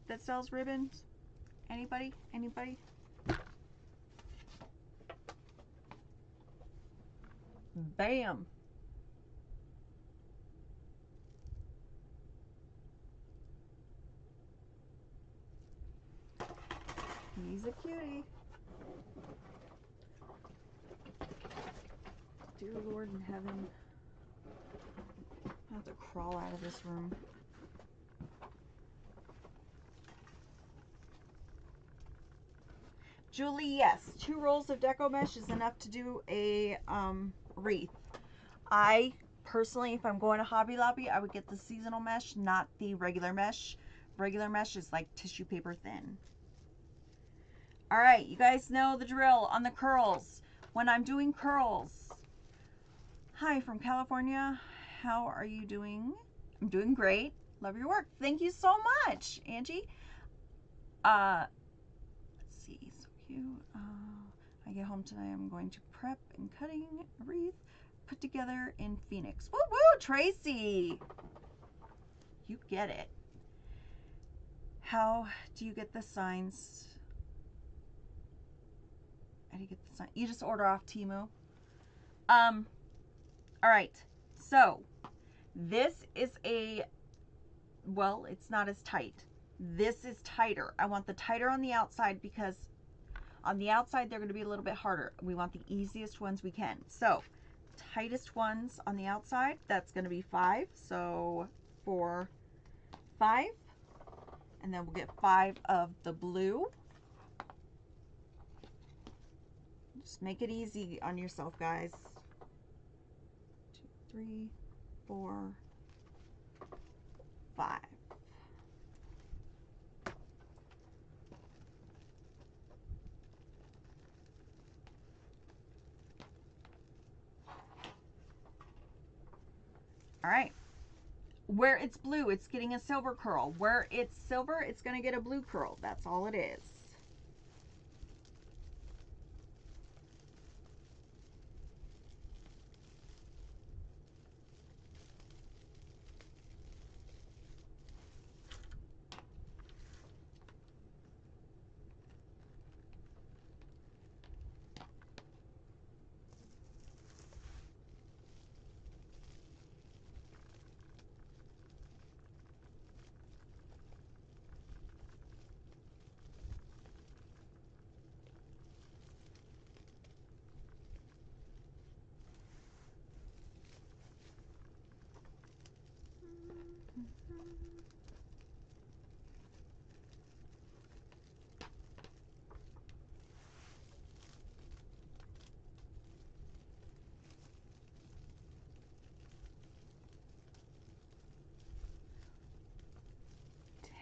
that sells ribbons? Anybody? Anybody? Bam. He's a cutie. Dear Lord in heaven. I have to crawl out of this room. Julie, yes. 2 rolls of deco mesh is enough to do a wreath. I personally, if I'm going to Hobby Lobby, I would get the seasonal mesh, not the regular mesh. Regular mesh is like tissue paper thin. All right, you guys know the drill on the curls. When I'm doing curls, hi from California. How are you doing? I'm doing great. Love your work. Thank you so much, Angie. Let's see, so cute. I get home tonight. I'm going to prep and cutting a wreath put together in Phoenix. Woo woo, Tracy. You get it. How do you get the signs? How do you get the sign? You just order off Temu. All right. So this is well, it's not as tight. This is tighter. I want the tighter on the outside because on the outside they're going to be a little bit harder. We want the easiest ones we can. So tightest ones on the outside, that's going to be 5. So 4, 5, and then we'll get 5 of the blue. Just make it easy on yourself, guys. 2, 3, 4, 5. All right. Where it's blue, it's getting a silver curl. Where it's silver, it's going to get a blue curl. That's all it is.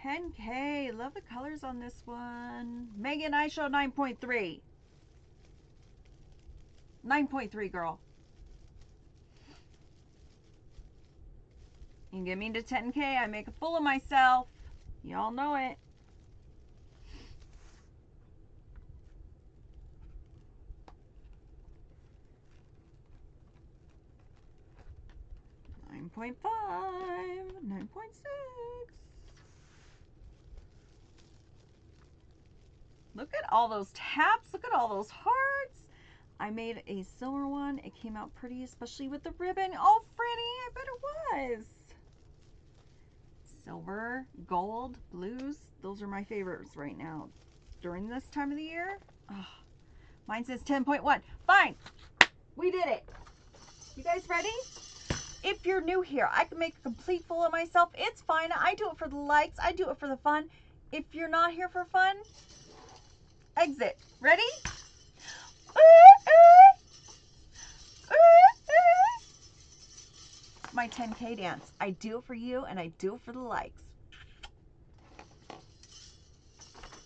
10K. Love the colors on this one. Megan, I show 9.3. 9.3, girl. You get me to 10K, I make a fool of myself. Y'all know it. .5, 9.6. Look at all those taps. Look at all those hearts. I made a silver one. It came out pretty, especially with the ribbon. Oh, Franny, I bet it was. Silver, gold, blues. Those are my favorites right now. During this time of the year. Oh, mine says 10.1. Fine. We did it. You guys ready? If you're new here, I can make a complete fool of myself. It's fine. I do it for the likes. I do it for the fun. If you're not here for fun, exit. Ready? My 10K dance. I do it for you and I do it for the likes.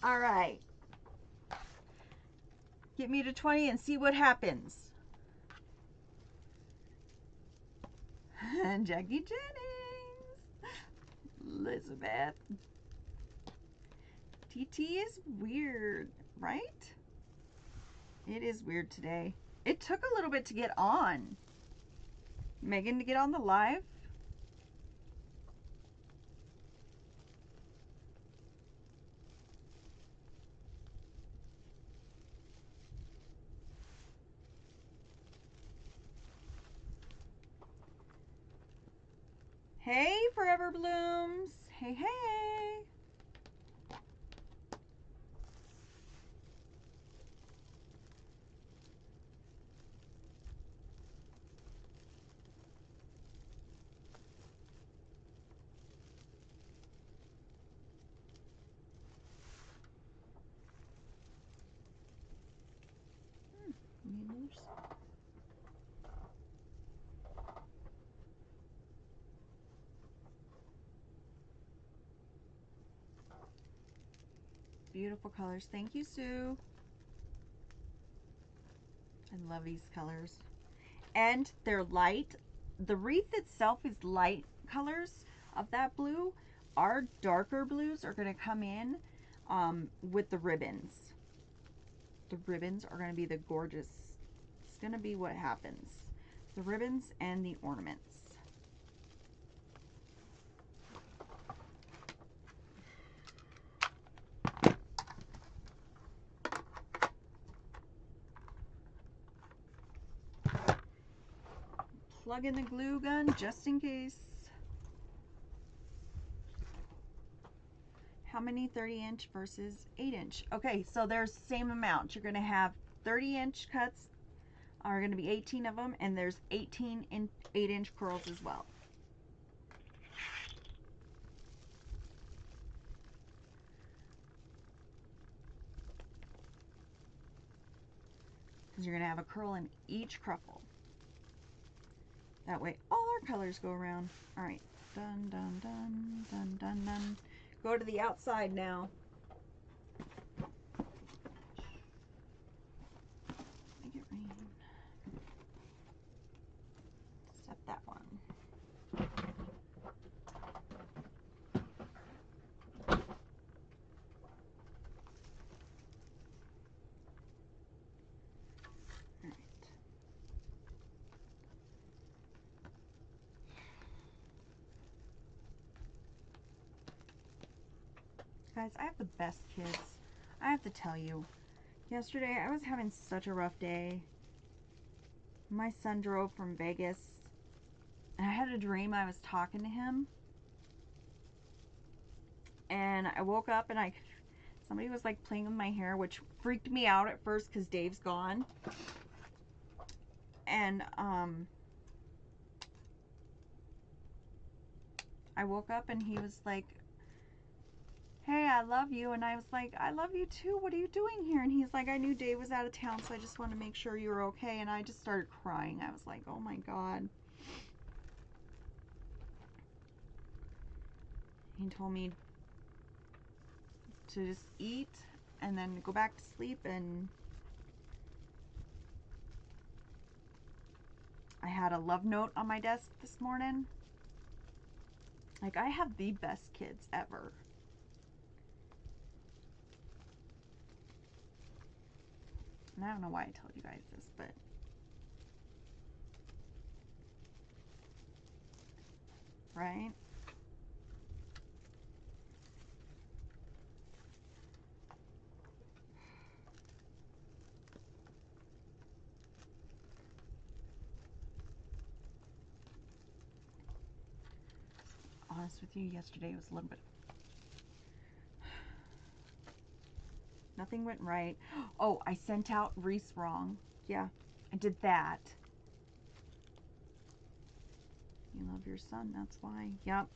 All right. Get me to 20 and see what happens. And Jackie Jennings. Elizabeth. TT is weird, right? It is weird today. It took a little bit to get on. Megan, to get on the live. Hey, Forever Blooms. Hey, hey. Beautiful colors. Thank you, Sue. I love these colors. And they're light. The wreath itself is light colors of that blue. Our darker blues are going to come in with the ribbons. The ribbons are going to be the gorgeous. It's going to be what happens. The ribbons and the ornaments. Plug in the glue gun just in case. How many 30-inch versus 8-inch? Okay, so there's the same amount. You're going to have 30-inch cuts are going to be 18 of them, and there's 18 in 8-inch curls as well. Because you're going to have a curl in each cruffle. That way all our colors go around. All right, done, done, done, done, done, done. Go to the outside now. Make it rain. Set that one. All right. Guys, I have the best kids. I have to tell you. Yesterday, I was having such a rough day. My son drove from Vegas, and I had a dream I was talking to him. And I woke up and somebody was like playing with my hair, which freaked me out at first because Dave's gone. And I woke up and he was like, hey, I love you. And I was like, I love you too. What are you doing here? And he's like, I knew Dave was out of town, so I just wanted to make sure you were okay. And I just started crying. I was like, oh my God. He told me to just eat and then go back to sleep. And I had a love note on my desk this morning. Like, I have the best kids ever. And I don't know why I told you guys this, but right? Honest with you, yesterday was a little bit. Nothing went right. Oh, I sent out wreaths wrong. Yeah, I did that. You love your son, that's why. Yep.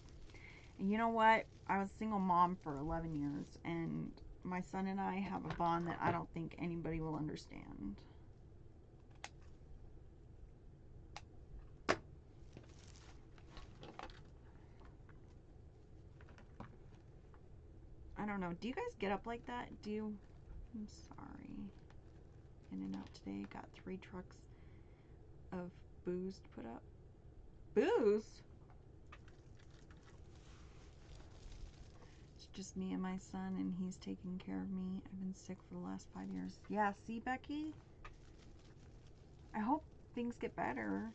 And you know what? I was a single mom for 11 years, and my son and I have a bond that I don't think anybody will understand. I don't know. Do you guys get up like that? Do you? I'm sorry. In and out today. Got 3 trucks of booze to put up. Booze? It's just me and my son, and he's taking care of me. I've been sick for the last 5 years. Yeah, see, Becky? I hope things get better.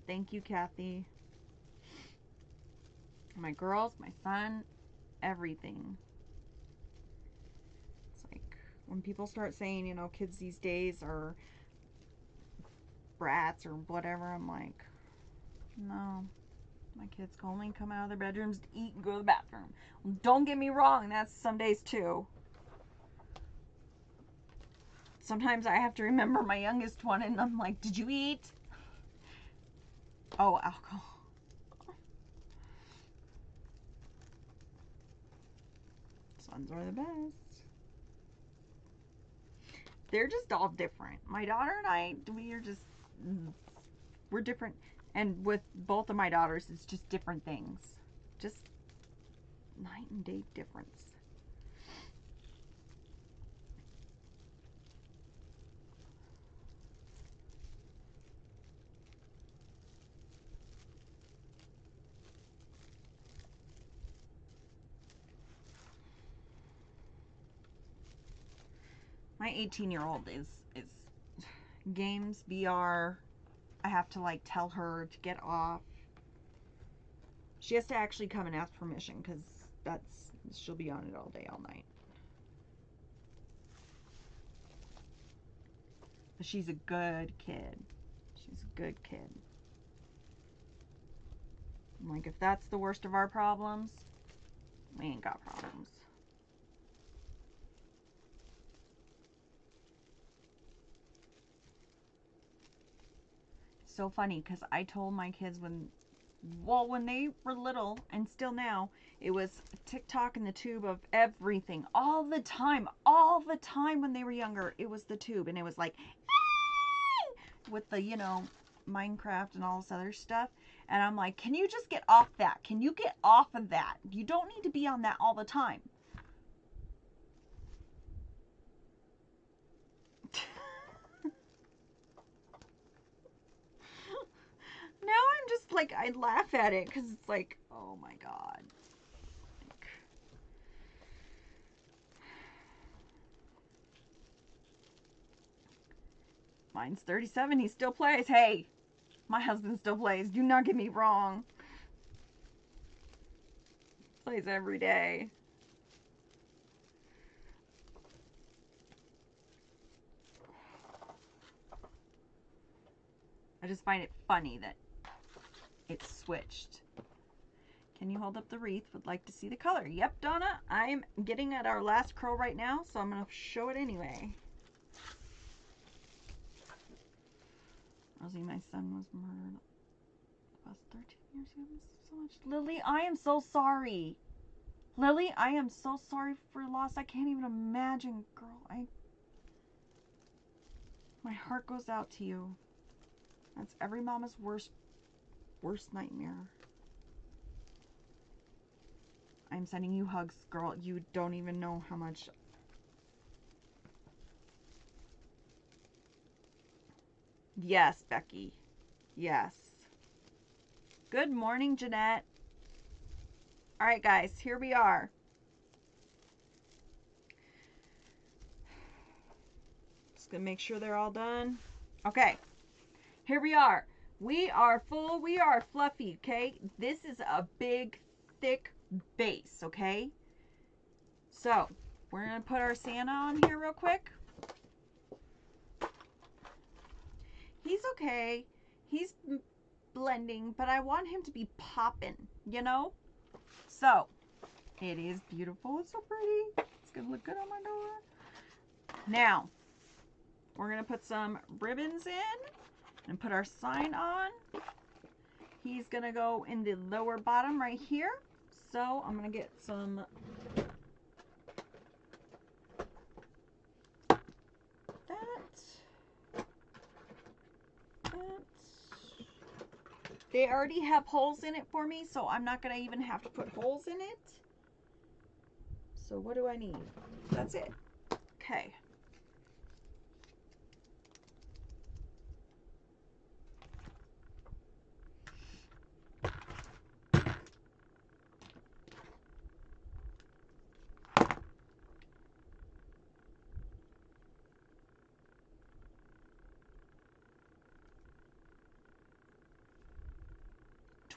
Thank you, Kathy. My girls, my son, everything. It's like when people start saying, you know, kids these days are brats or whatever, I'm like, no. My kids can only come out of their bedrooms to eat and go to the bathroom. Well, don't get me wrong, that's some days too. Sometimes I have to remember my youngest one and I'm like, did you eat? Oh, alcohol. Sons are the best. They're just all different. My daughter and I, we're different. And with both of my daughters, it's just different things. Just night and day difference. My 18-year-old is games, VR. I have to like tell her to get off. She has to actually come and ask permission because she'll be on it all day, all night. But she's a good kid. She's a good kid. I'm like, if that's the worst of our problems, we ain't got problems. So funny because I told my kids when they were little and still now, it was TikTok and the tube of everything all the time when they were younger. It was the tube and it was like with the, you know, Minecraft and all this other stuff. And I'm like, can you just get off that? Can you get off of that? You don't need to be on that all the time. Now I'm just like, I laugh at it because it's like, oh my God. Mine's 37, he still plays. Hey, my husband still plays. Do not get me wrong. Plays every day. I just find it funny that it's switched. Can you hold up the wreath? Would like to see the color. Yep, Donna. I'm getting at our last curl right now, so I'm going to show it anyway. Rosie, my son was murdered about 13 years ago. I miss him so much. Lily, I am so sorry. Lily, I am so sorry for your loss. I can't even imagine, girl. My heart goes out to you. That's every mama's worst nightmare. I'm sending you hugs, girl. You don't even know how much. Yes, Becky. Yes. Good morning, Jeanette. All right, guys, here we are. Just gonna make sure they're all done. Okay, here we are. We are full, we are fluffy, okay? This is a big, thick base, okay? So, we're gonna put our Santa on here real quick. He's okay. He's blending, but I want him to be popping, you know? So, it is beautiful. It's so pretty. It's gonna look good on my door. Now, we're gonna put some ribbons in and put our sign on. He's gonna go in the lower bottom right here. So, I'm gonna get some They already have holes in it for me, so I'm not going to even have to put holes in it. So what do I need? That's it. Okay.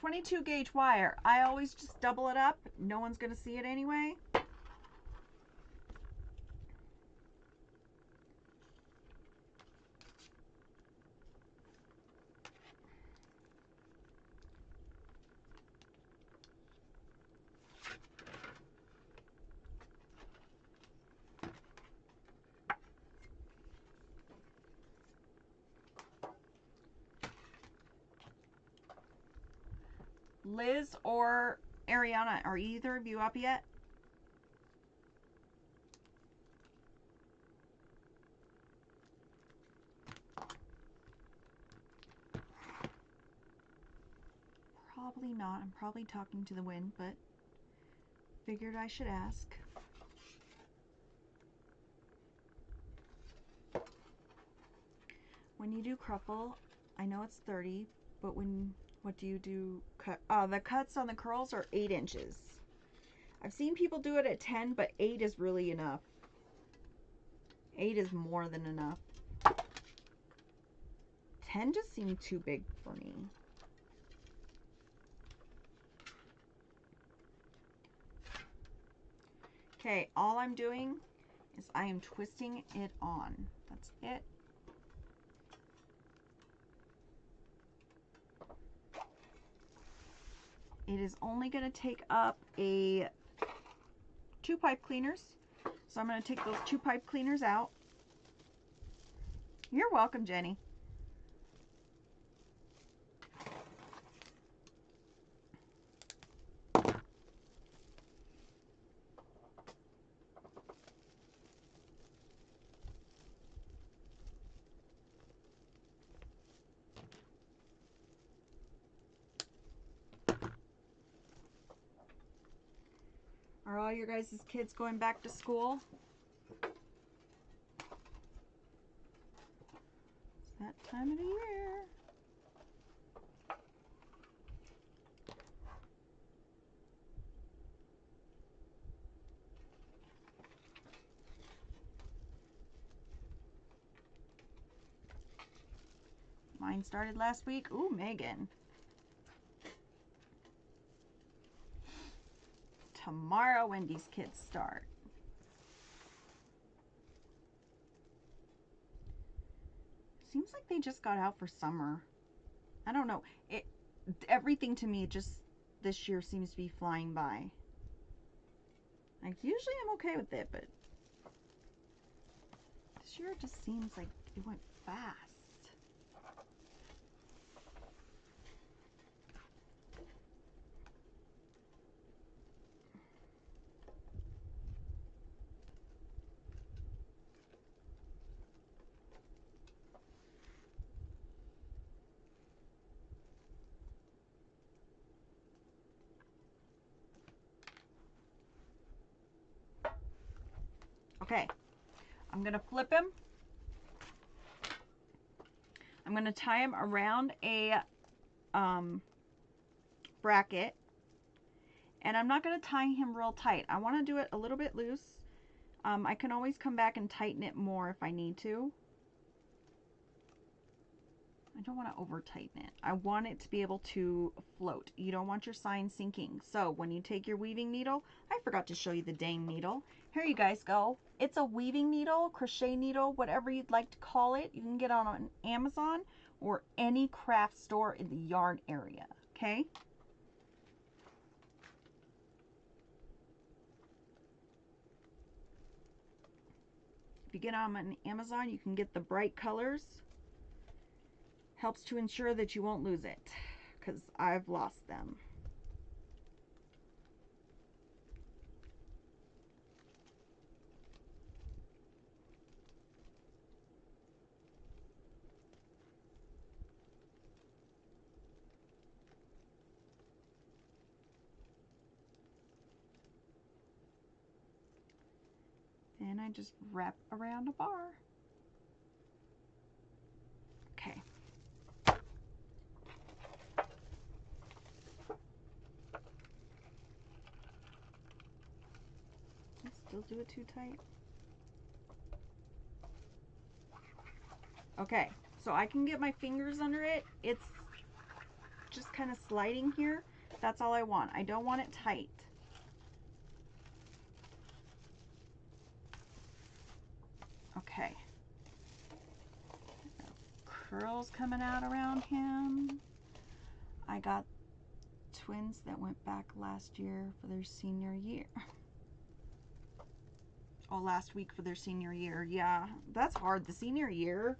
.22 gauge wire. I always just double it up. No one's going to see it anyway. Liz or Ariana, are either of you up yet? Probably not. I'm probably talking to the wind, but figured I should ask. When you do crumple, I know it's 30, but what do you do? The cuts on the curls are 8 inches. I've seen people do it at 10, but 8 is really enough. 8 is more than enough. 10 just seemed too big for me. Okay, all I'm doing is I am twisting it on. That's it. It is only going to take up 2 pipe cleaners. So I'm going to take those 2 pipe cleaners out. You're welcome, Jenny. Are all your guys' kids going back to school? It's that time of the year. Mine started last week. Ooh, Megan. Tomorrow, Wendy's kids start. Seems like they just got out for summer. I don't know. Everything to me just this year seems to be flying by. Like, usually I'm okay with it, but this year it just seems like it went fast. Okay, I'm gonna flip him. I'm gonna tie him around a bracket, and I'm not gonna tie him real tight. I want to do it a little bit loose. I can always come back and tighten it more if I need to. I don't want to over tighten it. I want it to be able to float. You don't want your sign sinking. So when you take your weaving needle, I forgot to show you the dang needle. Here you guys go. It's a weaving needle, crochet needle, whatever you'd like to call it. You can get it on Amazon or any craft store in the yarn area, okay? If you get on Amazon, you can get the bright colors. Helps to ensure that you won't lose it, because I've lost them. And I just wrap around a bar. Okay. Still do it too tight. Okay, so I can get my fingers under it. It's just kind of sliding here. That's all I want. I don't want it tight. Okay. Curls coming out around him. I got twins that went back last year for their senior year. Oh, last week for their senior year. Yeah, that's hard. The senior year,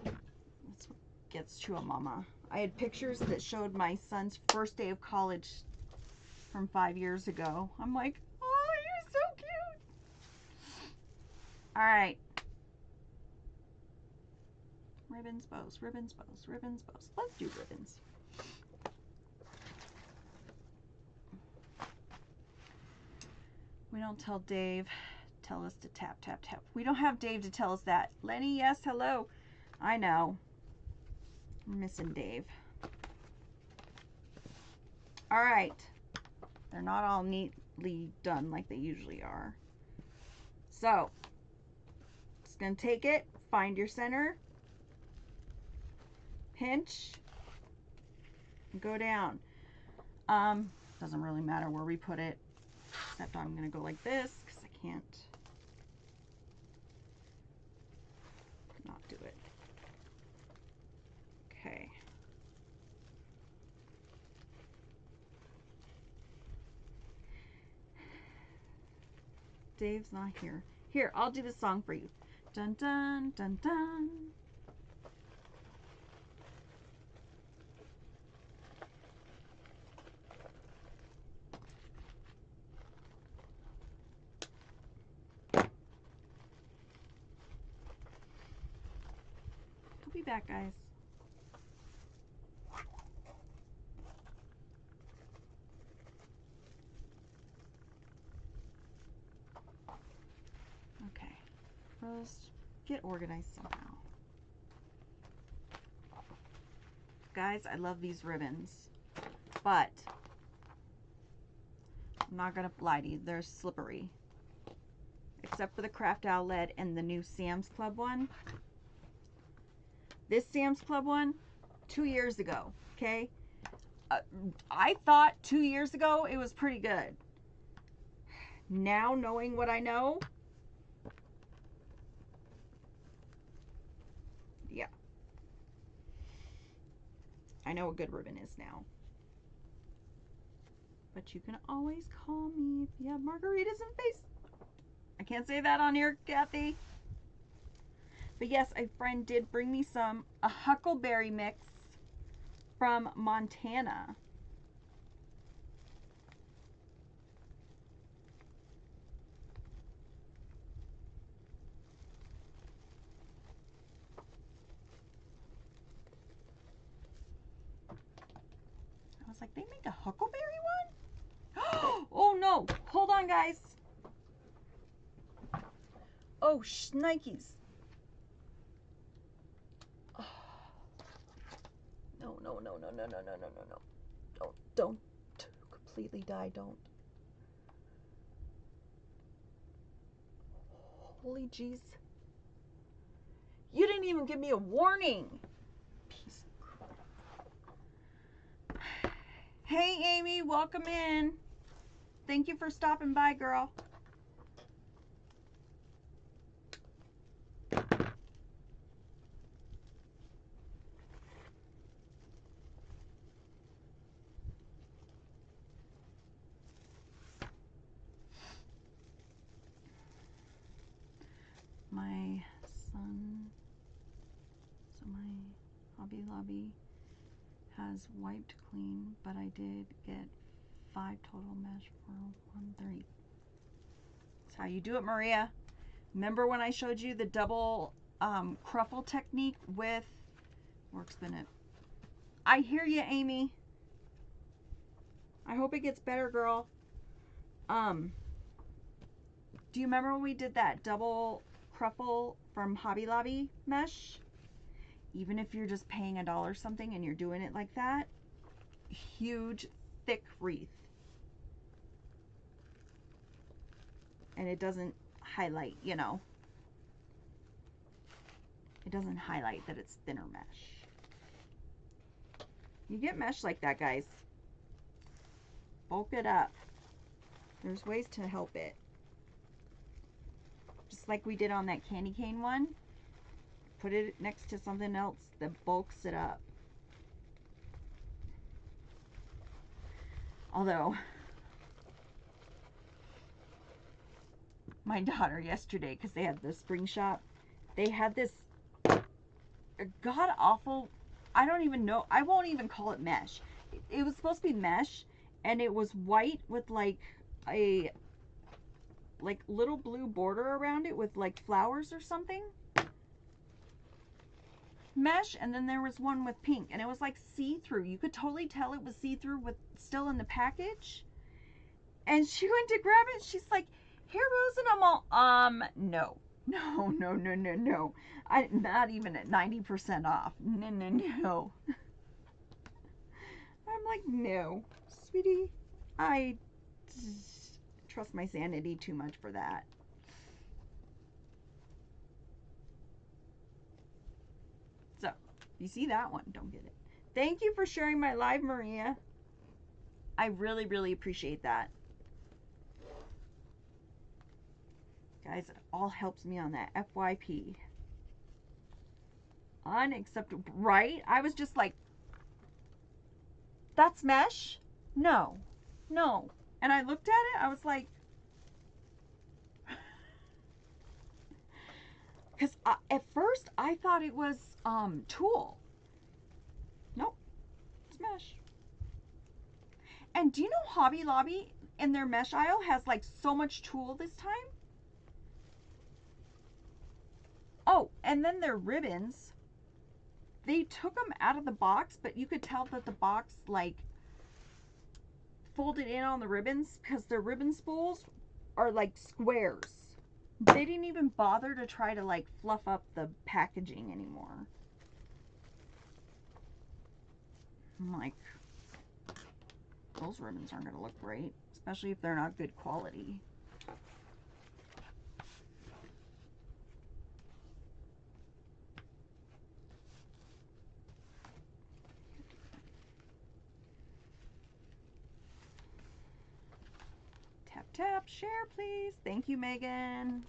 that's what gets to a mama. I had pictures that showed my son's first day of college from 5 years ago. I'm like, oh, you're so cute. All right. Ribbons, bows, ribbons, bows, ribbons, bows. Let's do ribbons. We don't tell Dave, tell us to tap, tap, tap. We don't have Dave to tell us that. Lenny, yes, hello. I know. I'm missing Dave. All right. They're not all neatly done like they usually are. So, just going to take it, find your center, pinch, and go down. Doesn't really matter where we put it, except I'm going to go like this because I can't not do it. Okay. Dave's not here. Here, I'll do the song for you. Dun dun dun dun. We'll be back, guys. Okay. Rose, get organized somehow. Guys, I love these ribbons, but I'm not gonna lie to you, they're slippery. Except for the Craft Outlet and the new Sam's Club one. This Sam's Club one, 2 years ago, okay? I thought 2 years ago it was pretty good. Now, knowing what I know, yeah. I know what good ribbon is now. But you can always call me if you have margaritas in face. I can't say that on here, Kathy. But yes, a friend did bring me a huckleberry mix from Montana. I was like, they make a huckleberry one? Oh no, hold on guys. Oh, Nikes. Oh. No, no, no, no, no, no, no, no, no, no. Don't completely die, don't. Holy jeez. You didn't even give me a warning. Piece of crap. Hey, Amy, welcome in. Thank you for stopping by, girl. My son, so my Hobby Lobby has wiped clean, but I did get 5 total mesh for 130. That's how you do it, Maria. Remember when I showed you the double cruffle technique with work spin it? I hear you, Amy. I hope it gets better, girl. Do you remember when we did that double cruffle from Hobby Lobby mesh? Even if you're just paying $1 something and you're doing it like that, huge, thick wreath. And it doesn't highlight, you know. It doesn't highlight that it's thinner mesh. You get mesh like that, guys. Bulk it up. There's ways to help it. Just like we did on that candy cane one. Put it next to something else that bulks it up. Although, my daughter yesterday, because they had the spring shop, they had this god awful, I don't even know, I won't even call it mesh. It was supposed to be mesh, and it was white with like a little blue border around it with like flowers or something. Mesh, and then there was one with pink, and it was like see-through. You could totally tell it was see-through with still in the package. And she went to grab it. She's like, "Here, Rose," and I'm all, no, no, no, no, no, no. Not even at 90% off. No, no, no. I'm like, no, sweetie, I trust my sanity too much for that. So, you see that one, don't get it. Thank you for sharing my live, Maria. I really, really appreciate that. Guys, it all helps me on that FYP. Unacceptable, right? I was just like, that's mesh? No, no. And I looked at it, I was like, because at first I thought it was tulle. Nope, it's mesh. And do you know Hobby Lobby in their mesh aisle has like so much tulle this time? Oh, and then their ribbons, they took them out of the box, but you could tell that the box like folded in on the ribbons because their ribbon spools are like squares. They didn't even bother to try to like fluff up the packaging anymore. I'm like, those ribbons aren't going to look great, especially if they're not good quality. Tap, tap, share, please. Thank you, Megan.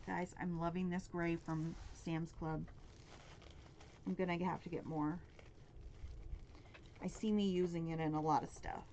Guys, I'm loving this gray from Sam's Club. I'm going to have to get more. I see me using it in a lot of stuff.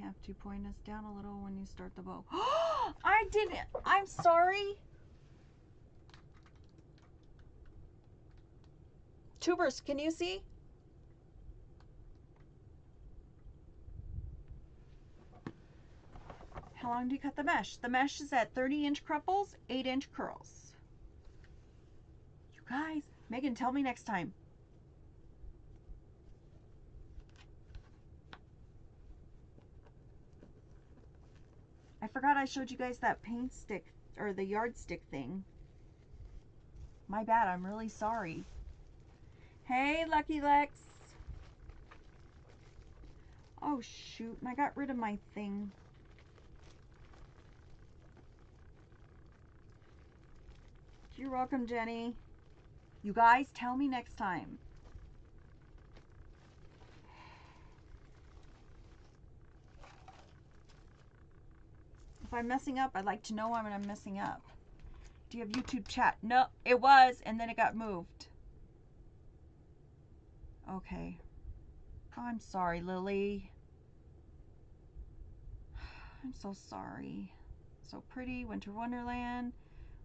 have to point us down a little when you start the bow. I didn't. I'm sorry. Tubers, can you see? How long do you cut the mesh? The mesh is at 30-inch crumples, 8-inch curls. You guys, Megan, tell me next time. I forgot I showed you guys that paint stick, or the yardstick thing. My bad, I'm really sorry. Hey, Lucky Lex. Oh, shoot, I got rid of my thing. You're welcome, Jenny. You guys, tell me next time. If I'm messing up, I'd like to know when I'm messing up. Do you have YouTube chat? No, it was, and then it got moved. Okay. Oh, I'm sorry, Lily. I'm so sorry. So pretty, Winter Wonderland.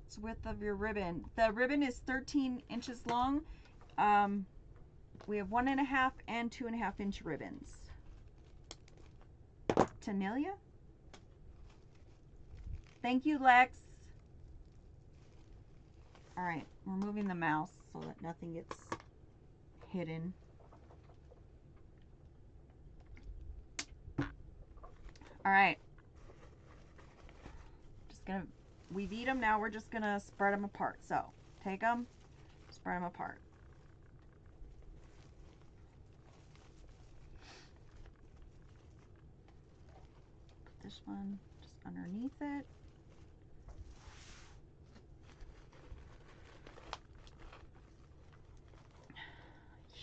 It's the width of your ribbon. The ribbon is 13 inches long. We have 1.5 and 2.5 inch ribbons. Tanelia? Thank you, Lex. All right, we're moving the mouse so that nothing gets hidden. All right. Just gonna, we've eat them, now we're just gonna spread them apart. So, take them, spread them apart. Put this one just underneath it.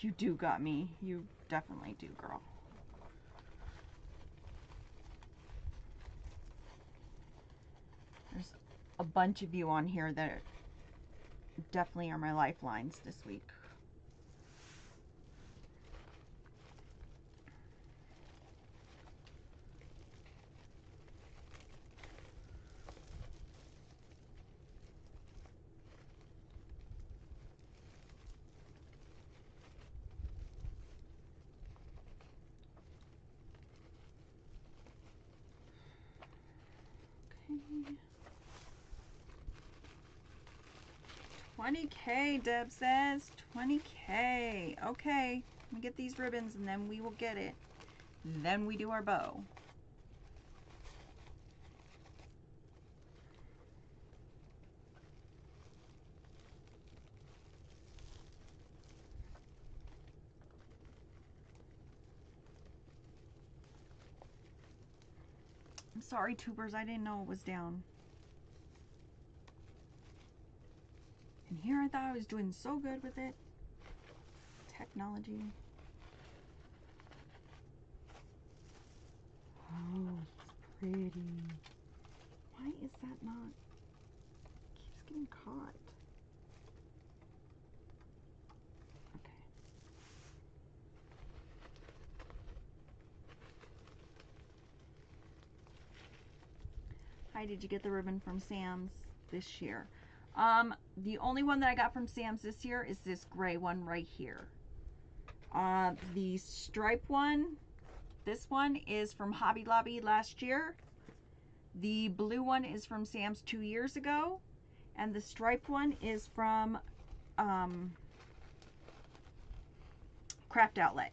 You do got me. You definitely do, girl. There's a bunch of you on here that definitely are my lifelines this week. Okay. 20K, Deb says. 20K. Okay. Let me get these ribbons and then we will get it. Then we do our bow. I'm sorry, tubers. I didn't know it was down. And here I thought I was doing so good with it. Technology. Oh, it's pretty. Why is that not? It keeps getting caught. Okay. Hi, did you get the ribbon from Sam's this year? The only one that I got from Sam's this year is this gray one right here. The stripe one, this one is from Hobby Lobby last year. The blue one is from Sam's 2 years ago. And the striped one is from Craft Outlet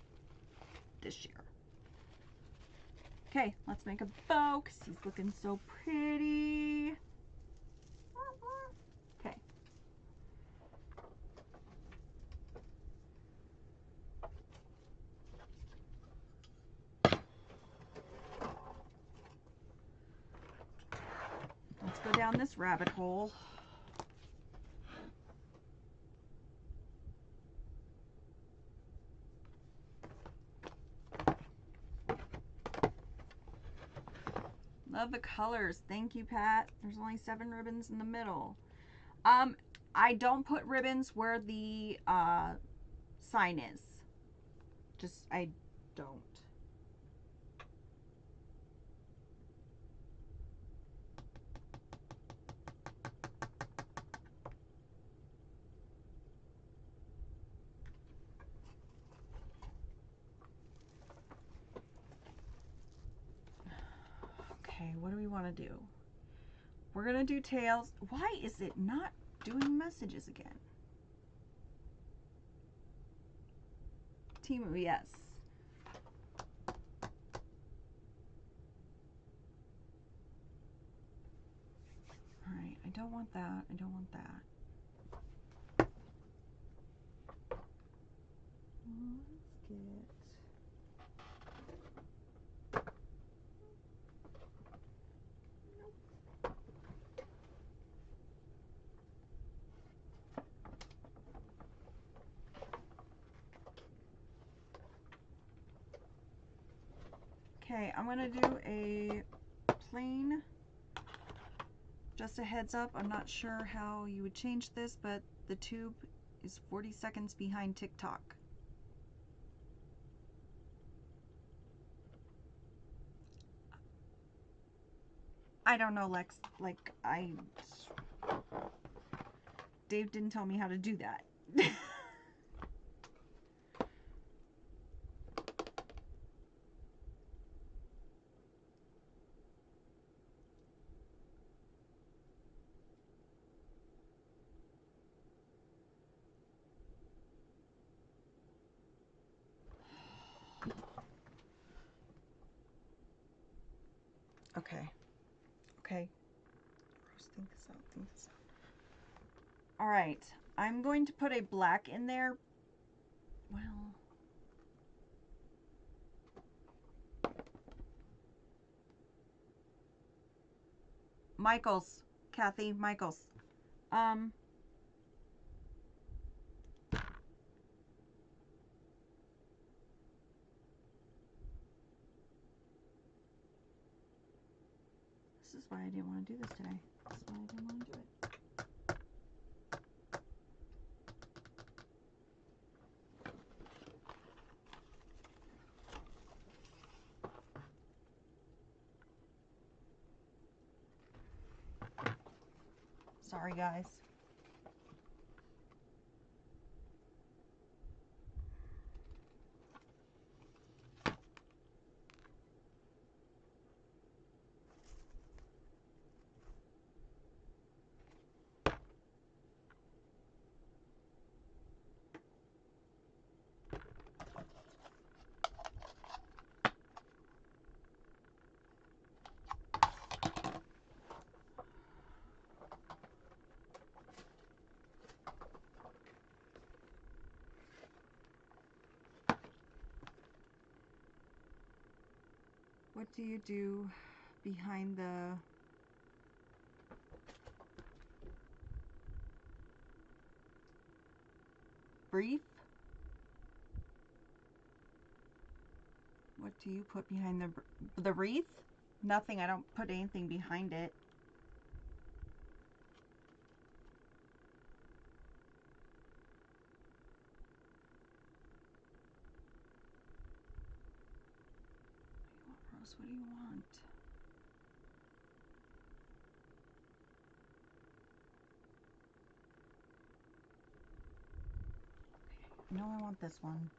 this year. Okay, let's make a bow because he's looking so pretty. Okay. Let's go down this rabbit hole. Love the colors. Thank you, Pat. There's only 7 ribbons in the middle. I don't put ribbons where the sign is. Just, I don't. want to do? We're going to do tails. Why is it not doing messages again? Timu, yes. All right, I don't want that. I don't want that. Let's get... Okay, I'm going to do a plain, just a heads up, I'm not sure how you would change this, but the tube is 40 seconds behind TikTok. I don't know, Lex, like, Dave didn't tell me how to do that. Okay. Okay. Rose, think this out. Think this out. All right. I'm going to put a black in there. Well, Michaels. Kathy, Michaels. This is why I didn't want to do this today. This is why I didn't want to do it. Sorry, guys. What do you do behind the wreath? What do you put behind the wreath? Nothing. I don't put anything behind it. Rose, what do you want? Okay. No, I want this one.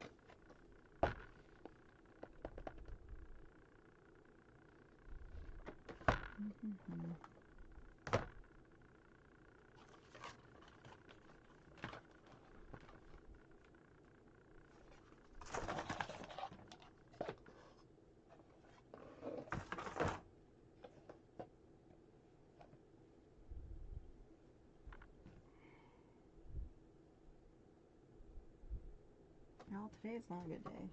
Well, today is not a good day.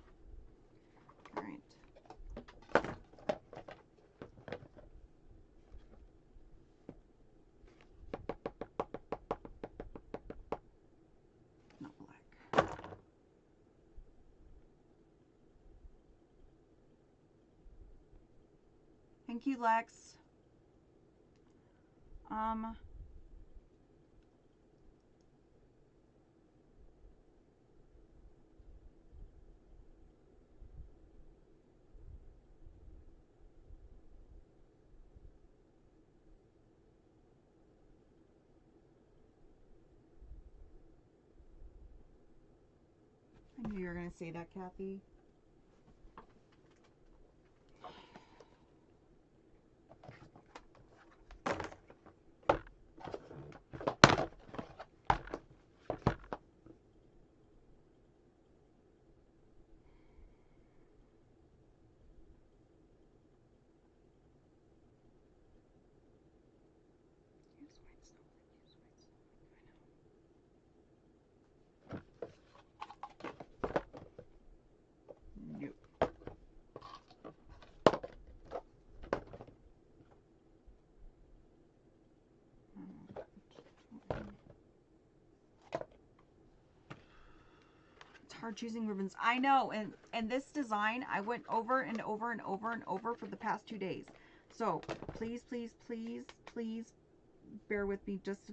All right. Not black. Thank you, Lex. I knew you were going to say that, Kathy. hard choosing ribbons. I know, and this design I went over and over and over and over for the past 2 days. So please, please, please, please bear with me just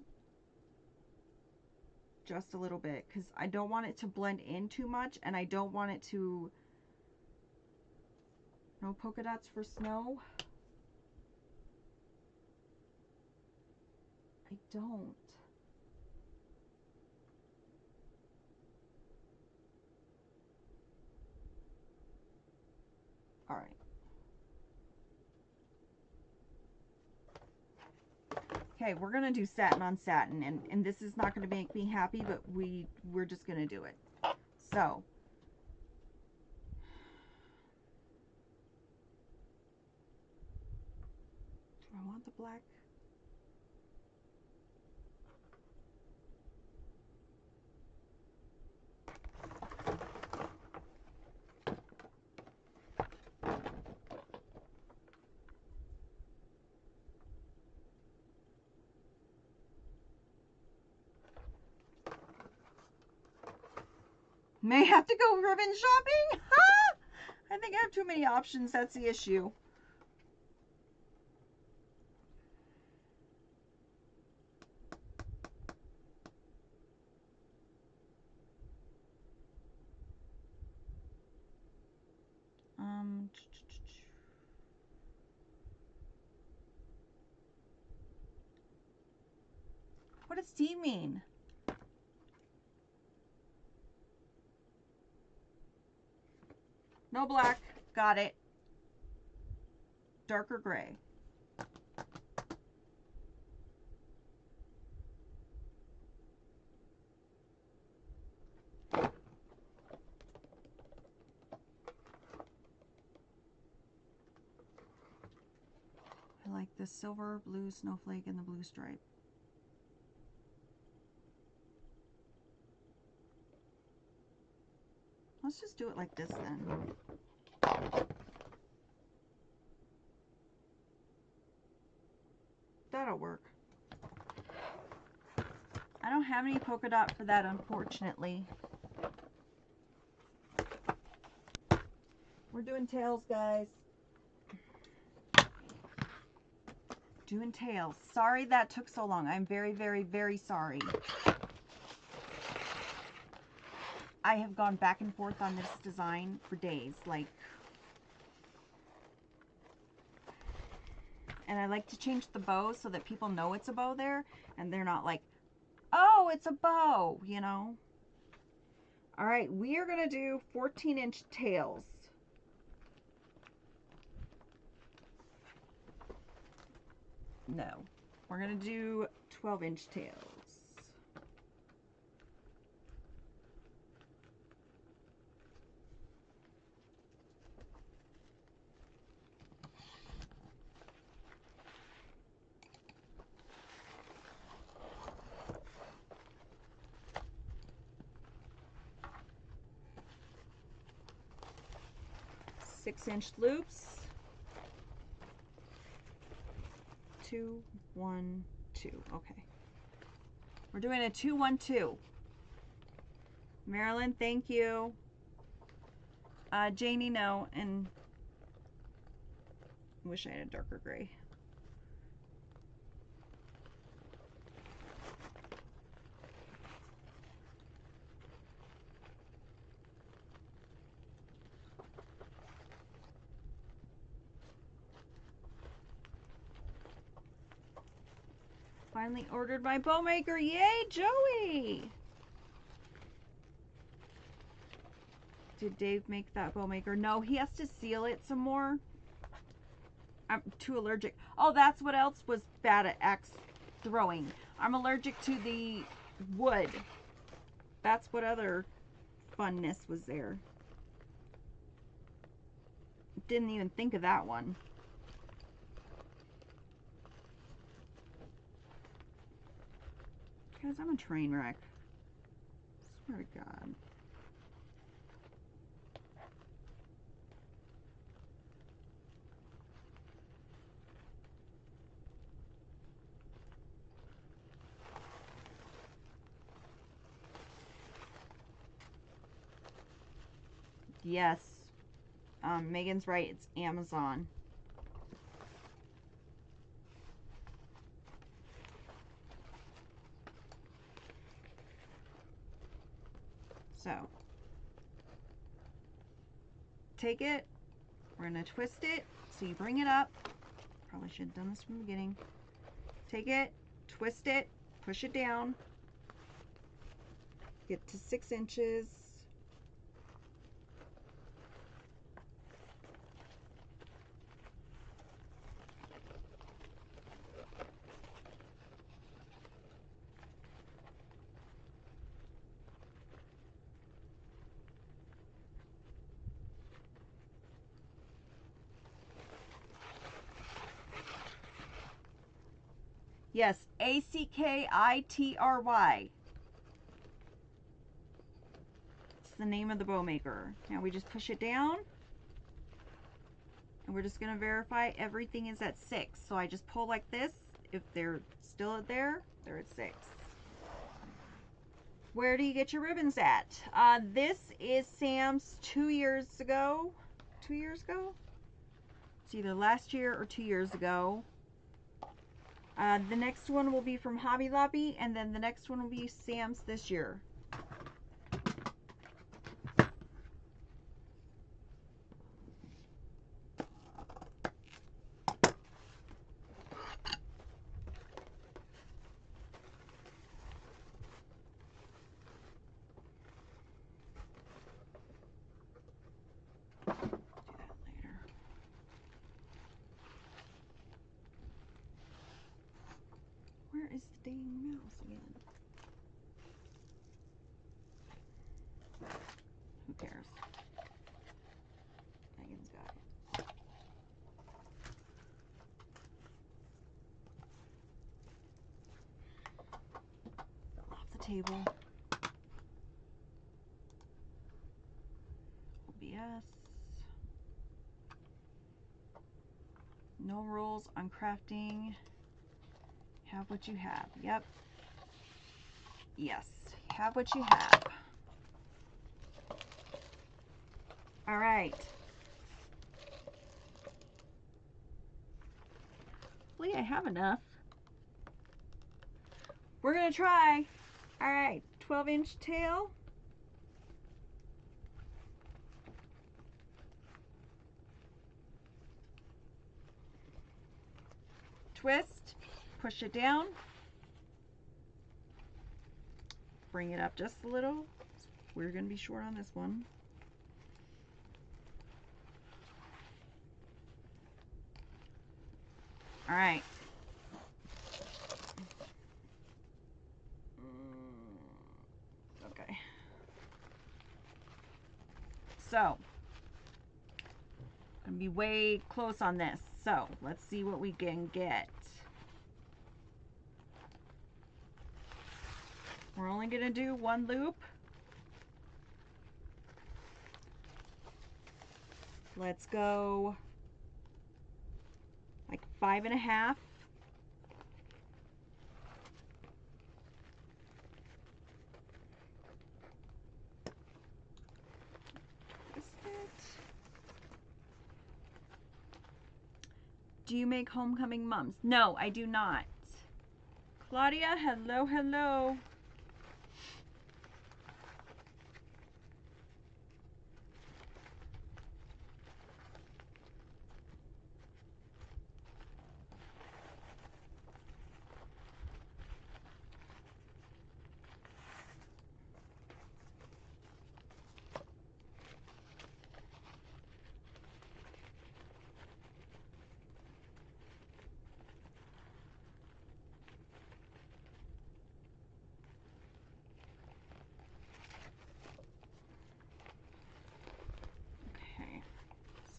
a little bit, because I don't want it to blend in too much, and I don't want it to... No polka dots for snow. I don't. All right. Okay, we're gonna do satin on satin, and this is not gonna make me happy, but we're just gonna do it. So do I want the black? May have to go ribbon shopping. I think I have too many options. That's the issue. What does D mean? No black. Got it. Darker gray. I like the silver, blue snowflake, and the blue stripe. Let's just do it like this then. That'll work. I don't have any polka dot for that, unfortunately. We're doing tails, guys. Doing tails. Sorry that took so long. I'm very, very, very sorry. I have gone back and forth on this design for days, like, and I like to change the bow so that people know it's a bow there, and they're not like, oh, it's a bow, you know. All right, we are gonna do 14-inch tails. No, we're gonna do 12-inch tails. Six-inch loops. 2, 1, 2. Okay. We're doing a 2, 1, 2. Marilyn, thank you. Janie, no, and I wish I had a darker gray. Finally ordered my bow maker. Yay, Joey! Did Dave make that bow maker? No, he has to seal it some more. I'm too allergic. Oh, that's what else was bad at axe throwing. I'm allergic to the wood. That's what other funness was there. Didn't even think of that one. Guys, I'm a train wreck. Swear to God. Yes. Megan's right. It's Amazon. So, take it. We're going to twist it. So you bring it up. Probably should have done this from the beginning. Take it, twist it, push it down. Get to 6 inches. Yes, Akitry. It's the name of the bow maker. Now we just push it down. And we're just going to verify everything is at 6. So I just pull like this. If they're still there, they're at 6. Where do you get your ribbons at? This is Sam's 2 years ago. 2 years ago? It's either last year or 2 years ago. The next one will be from Hobby Lobby, and then the next one will be Sam's this year. Where is the dang mouse again? Who cares? Megan's got it. Off the table. OBS. No rules on crafting. Have what you have. Yep. Yes. Have what you have. All right. Hopefully I have enough. We're going to try. All right. 12-inch tail. Twist. Push it down. Bring it up just a little. We're going to be short on this one. All right. Okay. So, I'm going to be way close on this. So, let's see what we can get. We're only going to do 1 loop. Let's go like 5.5. Do you make homecoming mums? No, I do not. Claudia, hello, hello.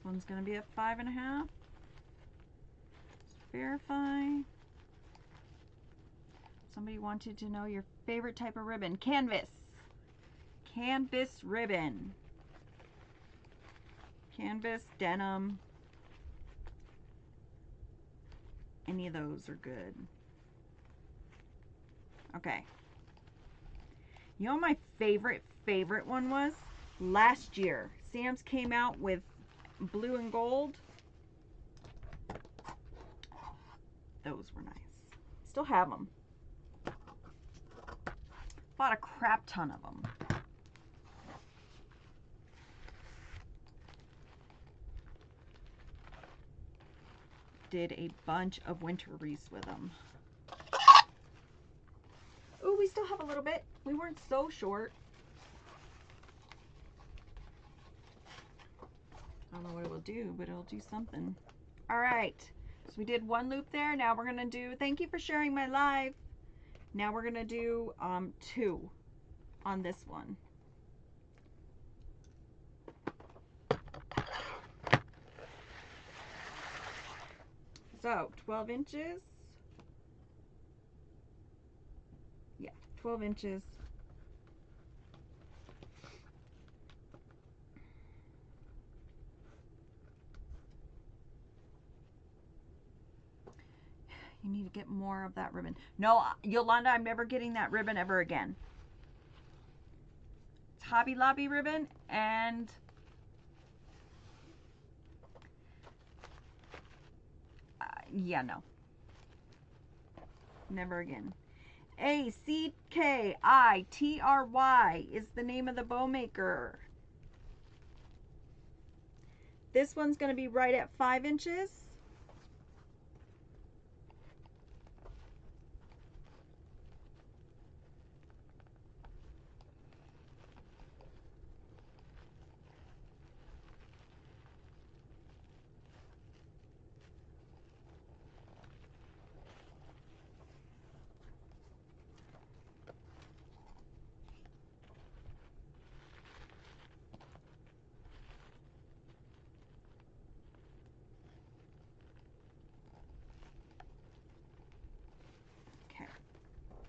One's going to be at 5.5. Let's verify. Somebody wanted to know your favorite type of ribbon. Canvas. Canvas ribbon. Canvas, denim. Any of those are good. Okay. You know what my favorite one was? last year. Sam's came out with blue and gold. Those were nice. Still have them. Bought a crap ton of them. Did a bunch of winter wreaths with them. Oh, we still have a little bit. We weren't so short. I don't know what it will do, but it'll do something. All right. So we did one loop there. Now we're going to do, thank you for sharing my live. Now we're going to do 2 on this one. So 12 inches. Yeah, 12 inches. You need to get more of that ribbon. No, Yolanda, I'm never getting that ribbon ever again. It's Hobby Lobby ribbon, and yeah, no. Never again. A-C-K-I-T-R-Y is the name of the bow maker. This one's going to be right at 5 inches.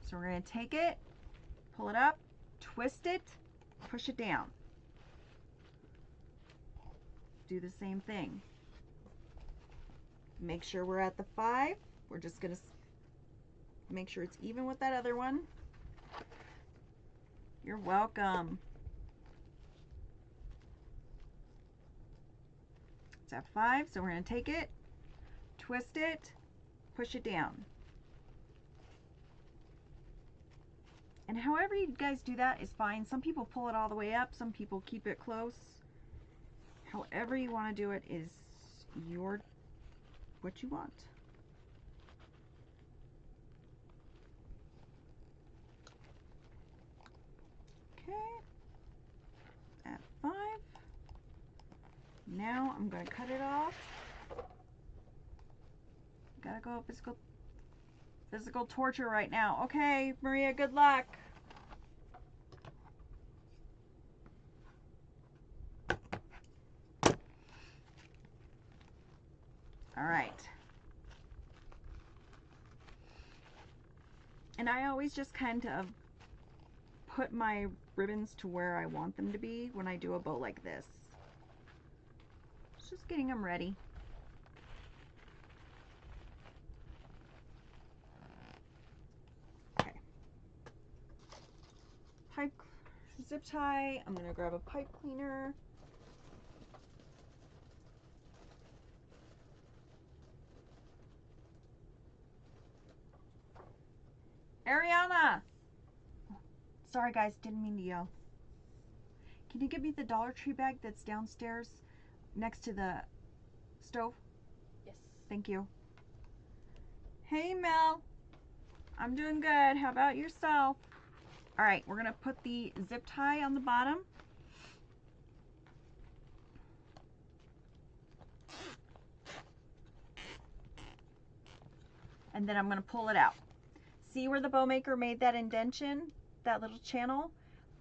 So we're going to take it, pull it up, twist it, push it down. Do the same thing. Make sure we're at the 5. We're just going to make sure it's even with that other one. You're welcome. It's at 5, so we're going to take it, twist it, push it down. And however you guys do that is fine. Some people pull it all the way up. Some people keep it close. However you want to do it is what you want. Okay. At 5. Now I'm going to cut it off. Gotta go physical torture right now. Okay, Maria, good luck. All right. And I always just kind of put my ribbons to where I want them to be when I do a bow like this. It's just getting them ready. Pipe zip tie. I'm going to grab a pipe cleaner. Ariana! Sorry guys, didn't mean to yell. Can you give me the Dollar Tree bag that's downstairs next to the stove? Yes. Thank you. Hey Mel. I'm doing good. How about yourself? Alright, we're going to put the zip tie on the bottom. And then I'm going to pull it out. See where the bow maker made that indentation? That little channel?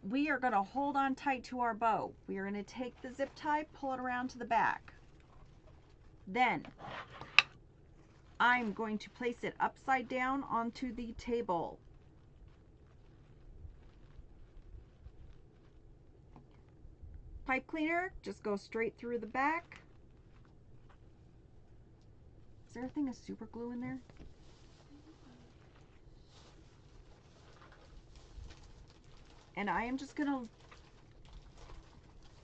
We are going to hold on tight to our bow. We are going to take the zip tie, pull it around to the back. Then I'm going to place it upside down onto the table. Pipe cleaner, just go straight through the back. Is there a thing of super glue in there? And I am just going to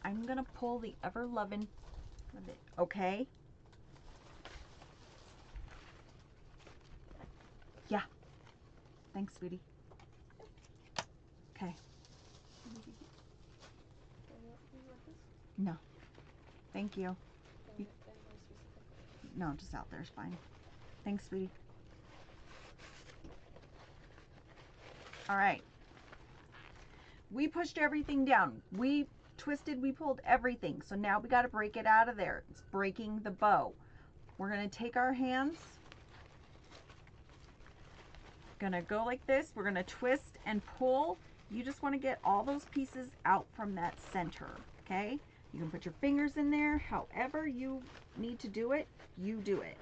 I'm gonna pull the ever loving of it, okay? Yeah. Thanks, sweetie. Okay. No. Thank you. No, just out there's fine. Thanks, sweetie. All right. We pushed everything down. We twisted, we pulled everything. So now we got to break it out of there. It's breaking the bow. We're going to take our hands. Going to go like this. We're going to twist and pull. You just want to get all those pieces out from that center, okay? You can put your fingers in there. However you need to do it, you do it.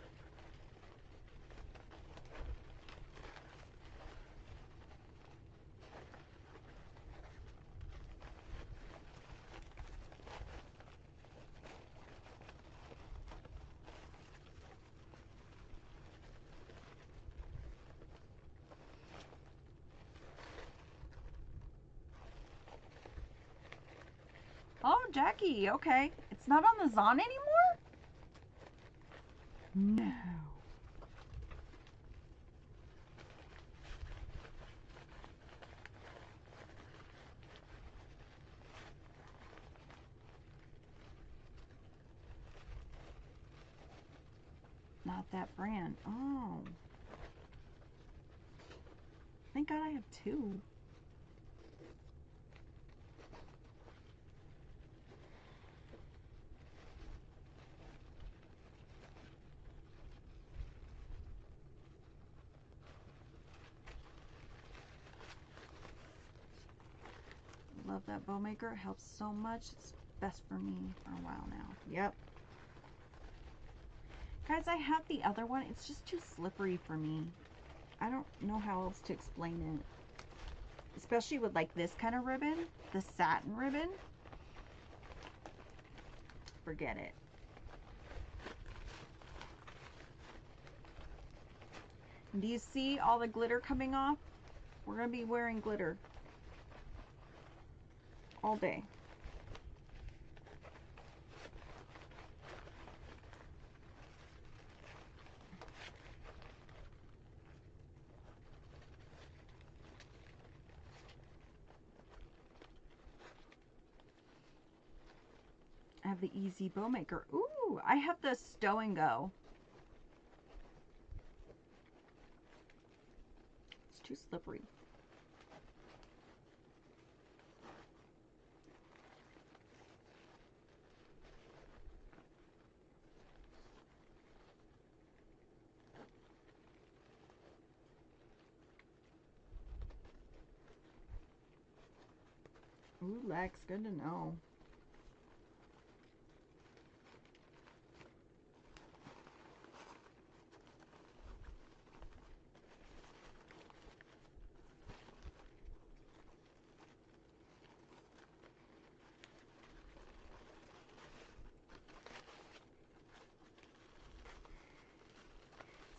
Oh, Jackie, okay. It's not on the Zon anymore? No. Not that brand. Oh. Thank God I have two. Love that bow maker. It helps so much. It's best for me for a while now. Yep. Guys, I have the other one. It's just too slippery for me. I don't know how else to explain it. Especially with like this kind of ribbon, the satin ribbon. Forget it. Do you see all the glitter coming off? We're going to be wearing glitter all day. I have the Easy Bow Maker. Ooh, I have the Stow and Go. It's too slippery. Ooh, Lex, good to know.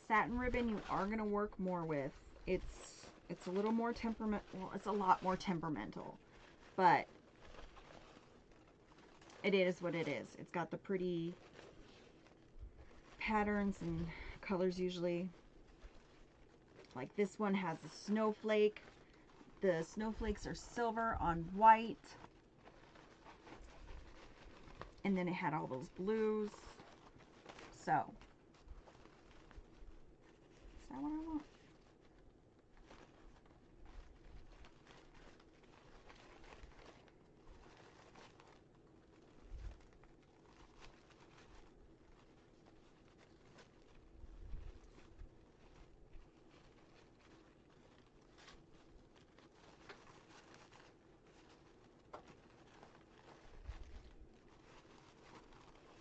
Satin ribbon you are going to work more with. It's a little more well, it's a lot more temperamental, but it is what it is. It's got the pretty patterns and colors usually. Like this one has a snowflake. The snowflakes are silver on white. And then it had all those blues. So, is that what I want?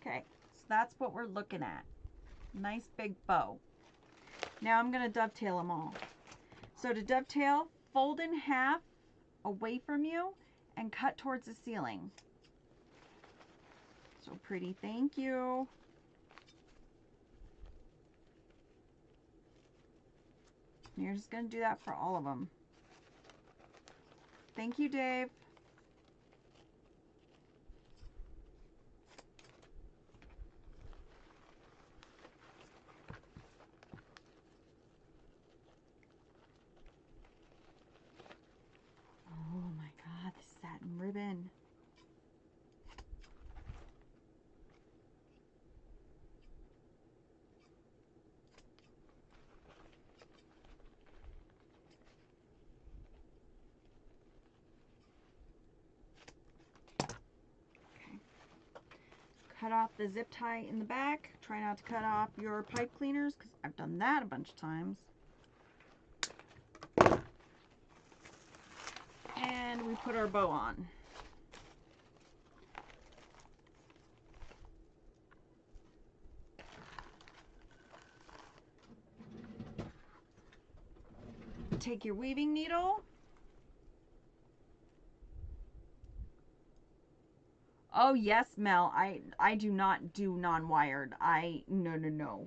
Okay, so that's what we're looking at. Nice big bow. Now I'm going to dovetail them all. So to dovetail, fold in half away from you and cut towards the ceiling. So pretty, thank you. You're just going to do that for all of them. Thank you, Dave. Cut off the zip tie in the back. Try not to cut off your pipe cleaners because I've done that a bunch of times. And we put our bow on. Take your weaving needle. Oh yes, Mel, I do not do non-wired. No.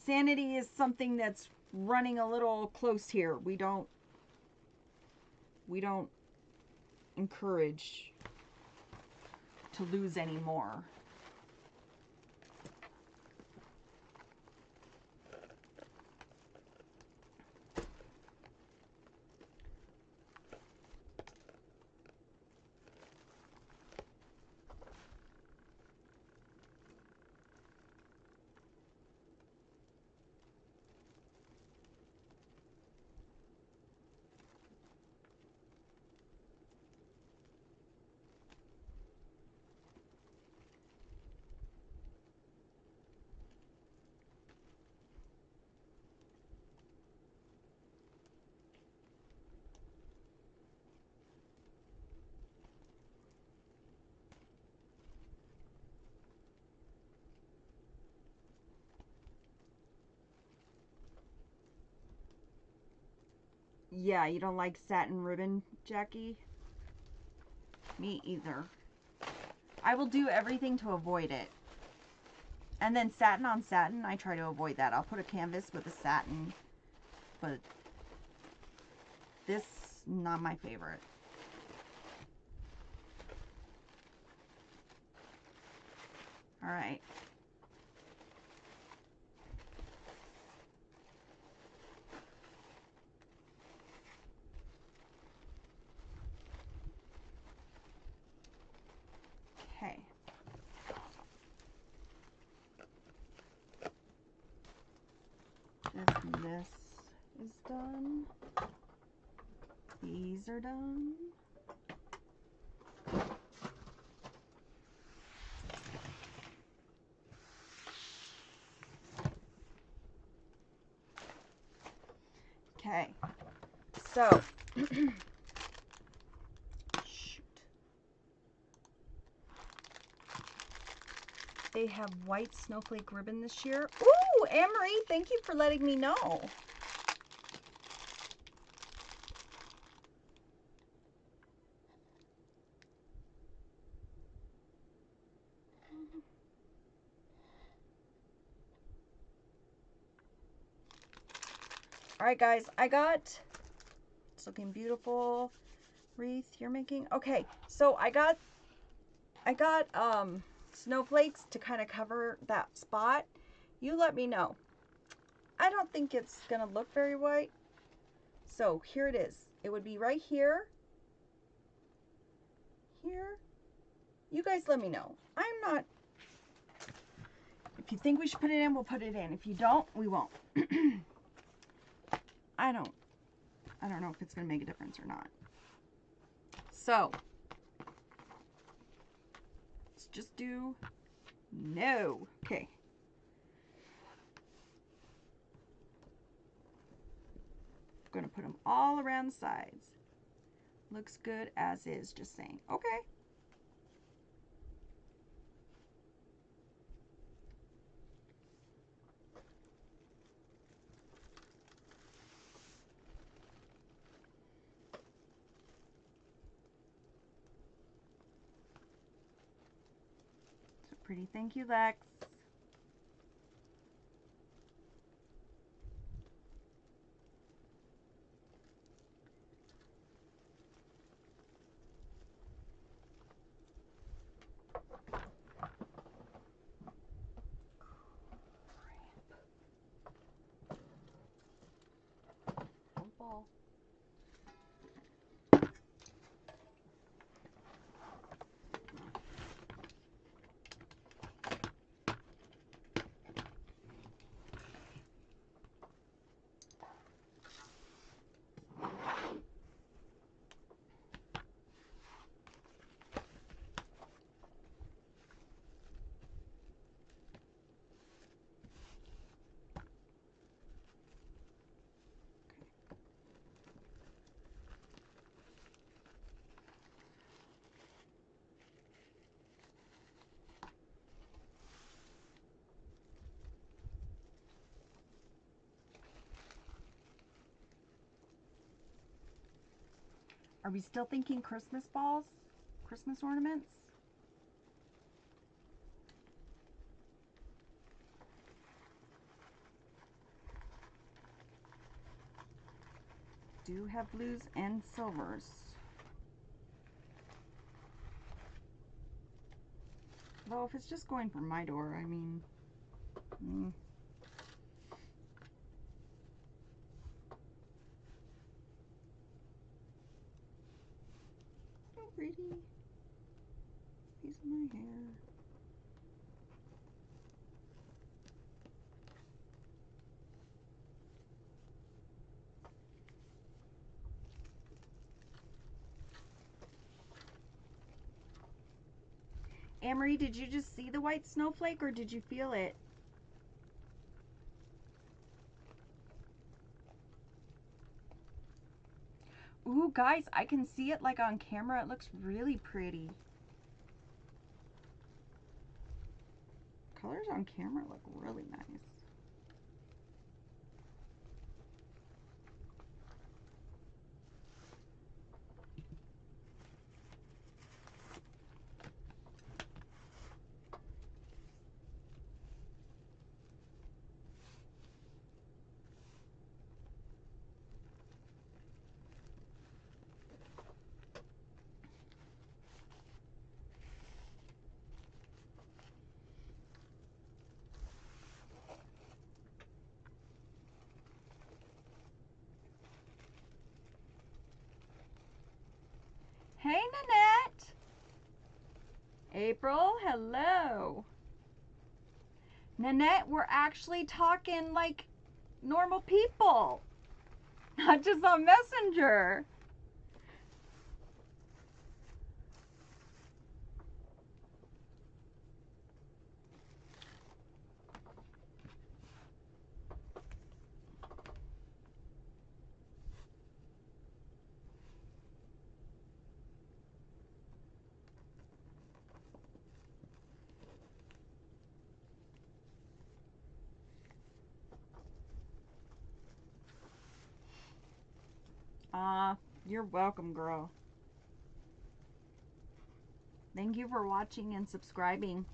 Sanity is something that's running a little close here. We don't encourage to lose any more. Yeah, you don't like satin ribbon, Jackie? Me either. I will do everything to avoid it. And then satin on satin, I try to avoid that. I'll put a canvas with a satin, but this, not my favorite. All right. Okay. This is done. These are done. Okay. So, shoot. They have white snowflake ribbon this year. Ooh, Emery, thank you for letting me know. All right, guys, I got, it's looking beautiful. Wreath you're making. Okay, so I got snowflakes to kind of cover that spot. You let me know. I don't think it's gonna look very white. So here it is. It would be right here. Here. You guys let me know. I'm not, if you think we should put it in, we'll put it in. If you don't, we won't. I don't know if it's gonna make a difference or not. So let's just do no. Okay. I'm gonna put them all around the sides. Looks good as is, just saying. Okay. So pretty. Thank you, Lex. Ball. Are we still thinking Christmas balls? Christmas ornaments? Do have blues and silvers. Though if it's just going for my door, I mean, so pretty. Piece of my hair. Amory, did you just see the white snowflake or did you feel it? Ooh, guys, I can see it like on camera. It looks really pretty. Colors on camera look really nice. Hey, Nanette. April, hello. Nanette, we're actually talking like normal people, not just on Messenger. You're welcome, girl. Thank you for watching and subscribing.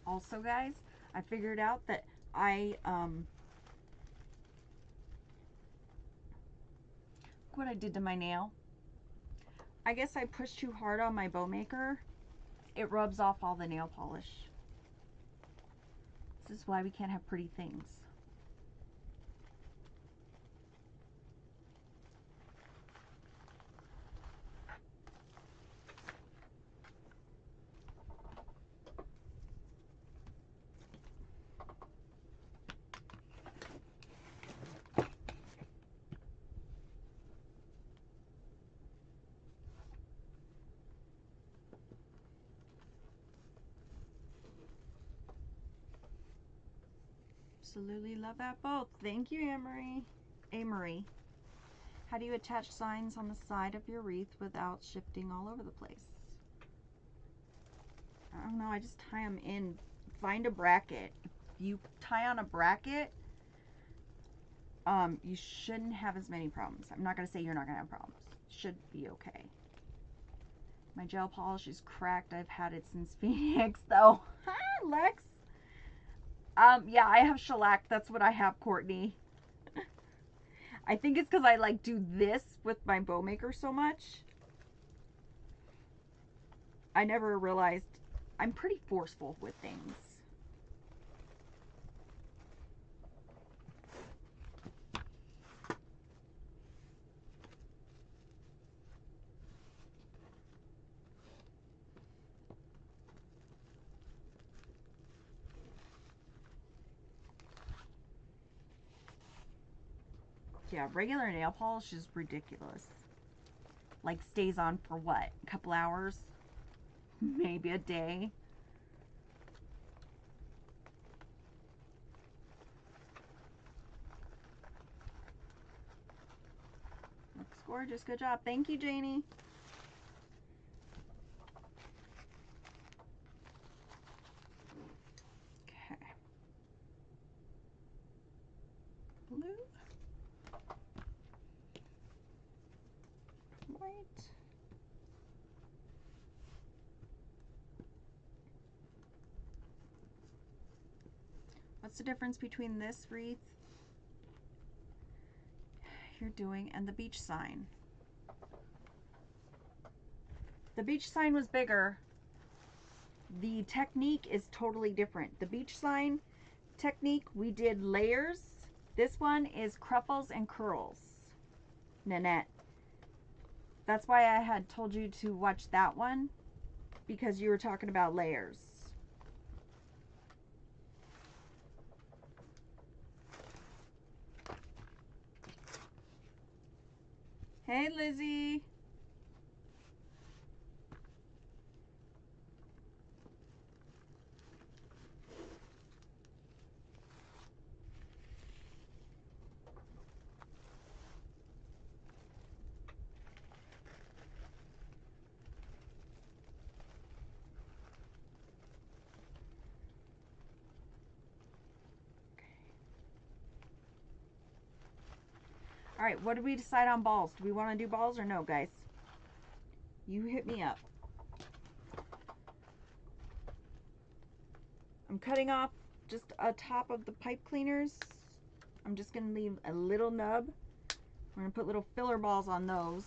Also, guys, I figured out that what I did to my nail. I guess I pushed too hard on my bow maker. It rubs off all the nail polish. This is why we can't have pretty things. Absolutely love that both. Thank you, Amory. How do you attach signs on the side of your wreath without shifting all over the place? I don't know. I just tie them in. Find a bracket. If you tie on a bracket, you shouldn't have as many problems. I'm not going to say you're not going to have problems. Should be okay. My gel polish is cracked. I've had it since Phoenix, though. Hi, Lex. Yeah, I have shellac. That's what I have, Courtney. I think it's because I like do this with my bow maker so much. I never realized I'm pretty forceful with things. Yeah, regular nail polish is ridiculous. Like, stays on for what? A couple hours? Maybe a day? Looks gorgeous. Good job. Thank you, Janie. Okay. Blue. White. What's the difference between this wreath you're doing and the beach sign? The beach sign was bigger. The technique is totally different. The beach sign technique, we did layers. This one is cruffles and curls. Nanette. That's why I had told you to watch that one, because you were talking about layers. Hey, Lizzie. All right, what did we decide on balls? Do we want to do balls or no, guys? You hit me up. I'm cutting off just a top of the pipe cleaners. I'm just going to leave a little nub. We're going to put little filler balls on those.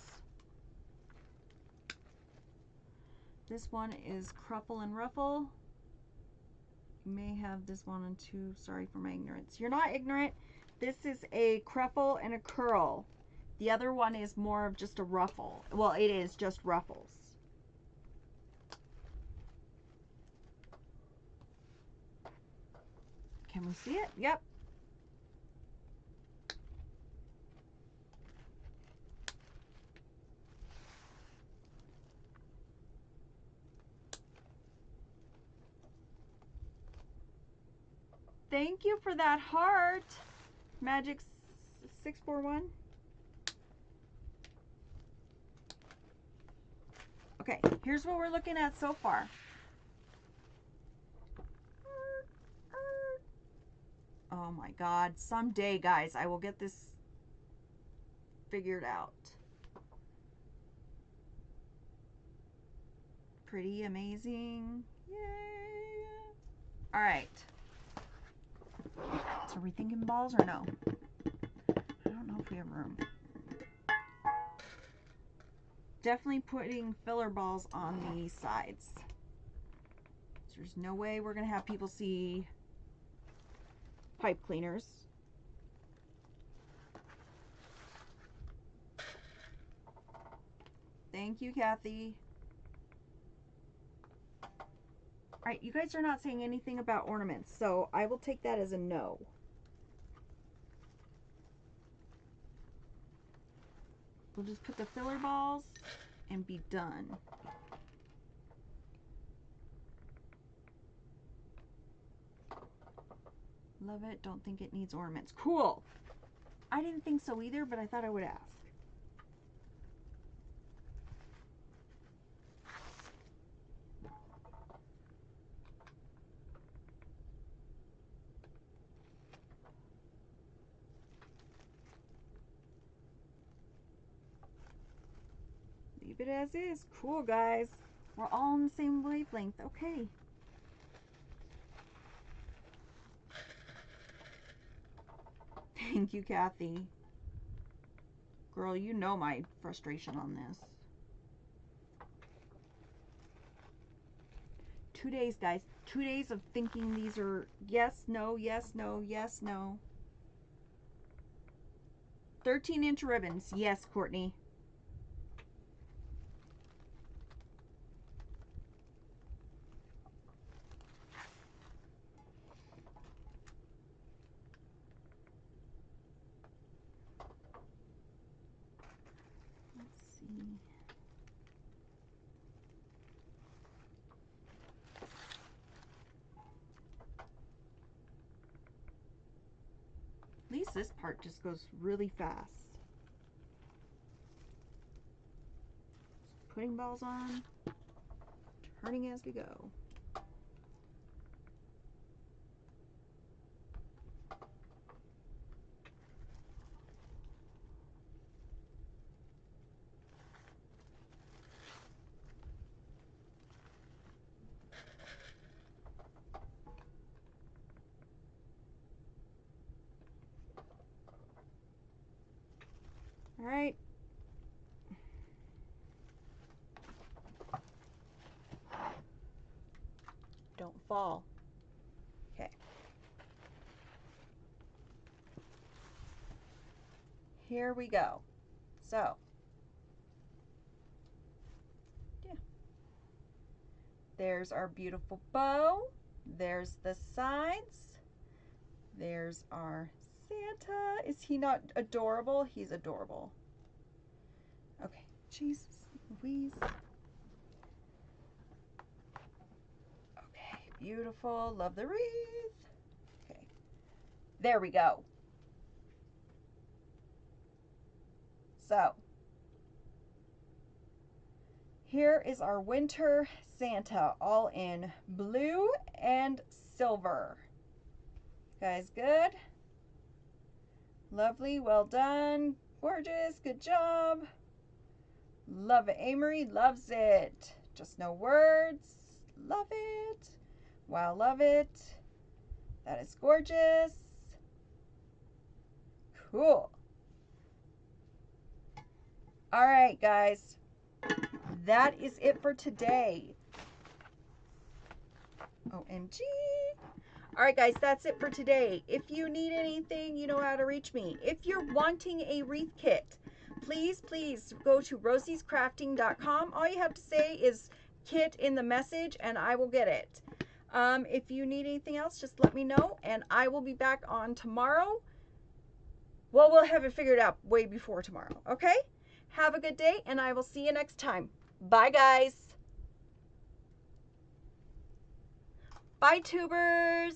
This one is Cruffle and Ruffle. You may have this one and two. Sorry for my ignorance. You're not ignorant. This is a Cruffle and a Curl. The other one is more of just a ruffle. Well, it is just ruffles. Can we see it? Yep. Thank you for that heart, Magic 641. Okay, here's what we're looking at so far. Oh my God, someday, guys, I will get this figured out. Pretty amazing. Yay. All right. So are we thinking balls or no? I don't know if we have room. Definitely putting filler balls on the sides. There's no way we're going to have people see pipe cleaners. Thank you, Kathy. All right, you guys are not saying anything about ornaments, so I will take that as a no. We'll just put the filler balls and be done. Love it. Don't think it needs ornaments. Cool. I didn't think so either, but I thought I would ask. Leave it as is. Cool, guys. We're all on the same wavelength. Okay. Thank you, Kathy. Girl, you know my frustration on this. 2 days, guys. 2 days of thinking these are yes, no, yes, no, yes, no. 13-inch ribbons. Yes, Courtney. At least this part just goes really fast. Putting balls on, turning as we go. All right. Don't fall. Okay. Here we go. So, yeah. There's our beautiful bow. There's the sides. There's our Santa. Is he not adorable? He's adorable. Okay. Jesus Louise. Okay. Beautiful. Love the wreath. Okay. There we go. So, here is our winter Santa, all in blue and silver. Guys, good? Lovely, well done, gorgeous, good job. Love it. Amory loves it. Just no words. Love it. Wow, love it. That is gorgeous. Cool. All right, guys. That is it for today. OMG. All right, guys, that's it for today. If you need anything, you know how to reach me. If you're wanting a wreath kit, please go to rosiescrafting.com. All you have to say is kit in the message and I will get it. If you need anything else, just let me know and I will be back on tomorrow. Well, we'll have it figured out way before tomorrow, okay? Have a good day and I will see you next time. Bye, guys. Bye, tubers.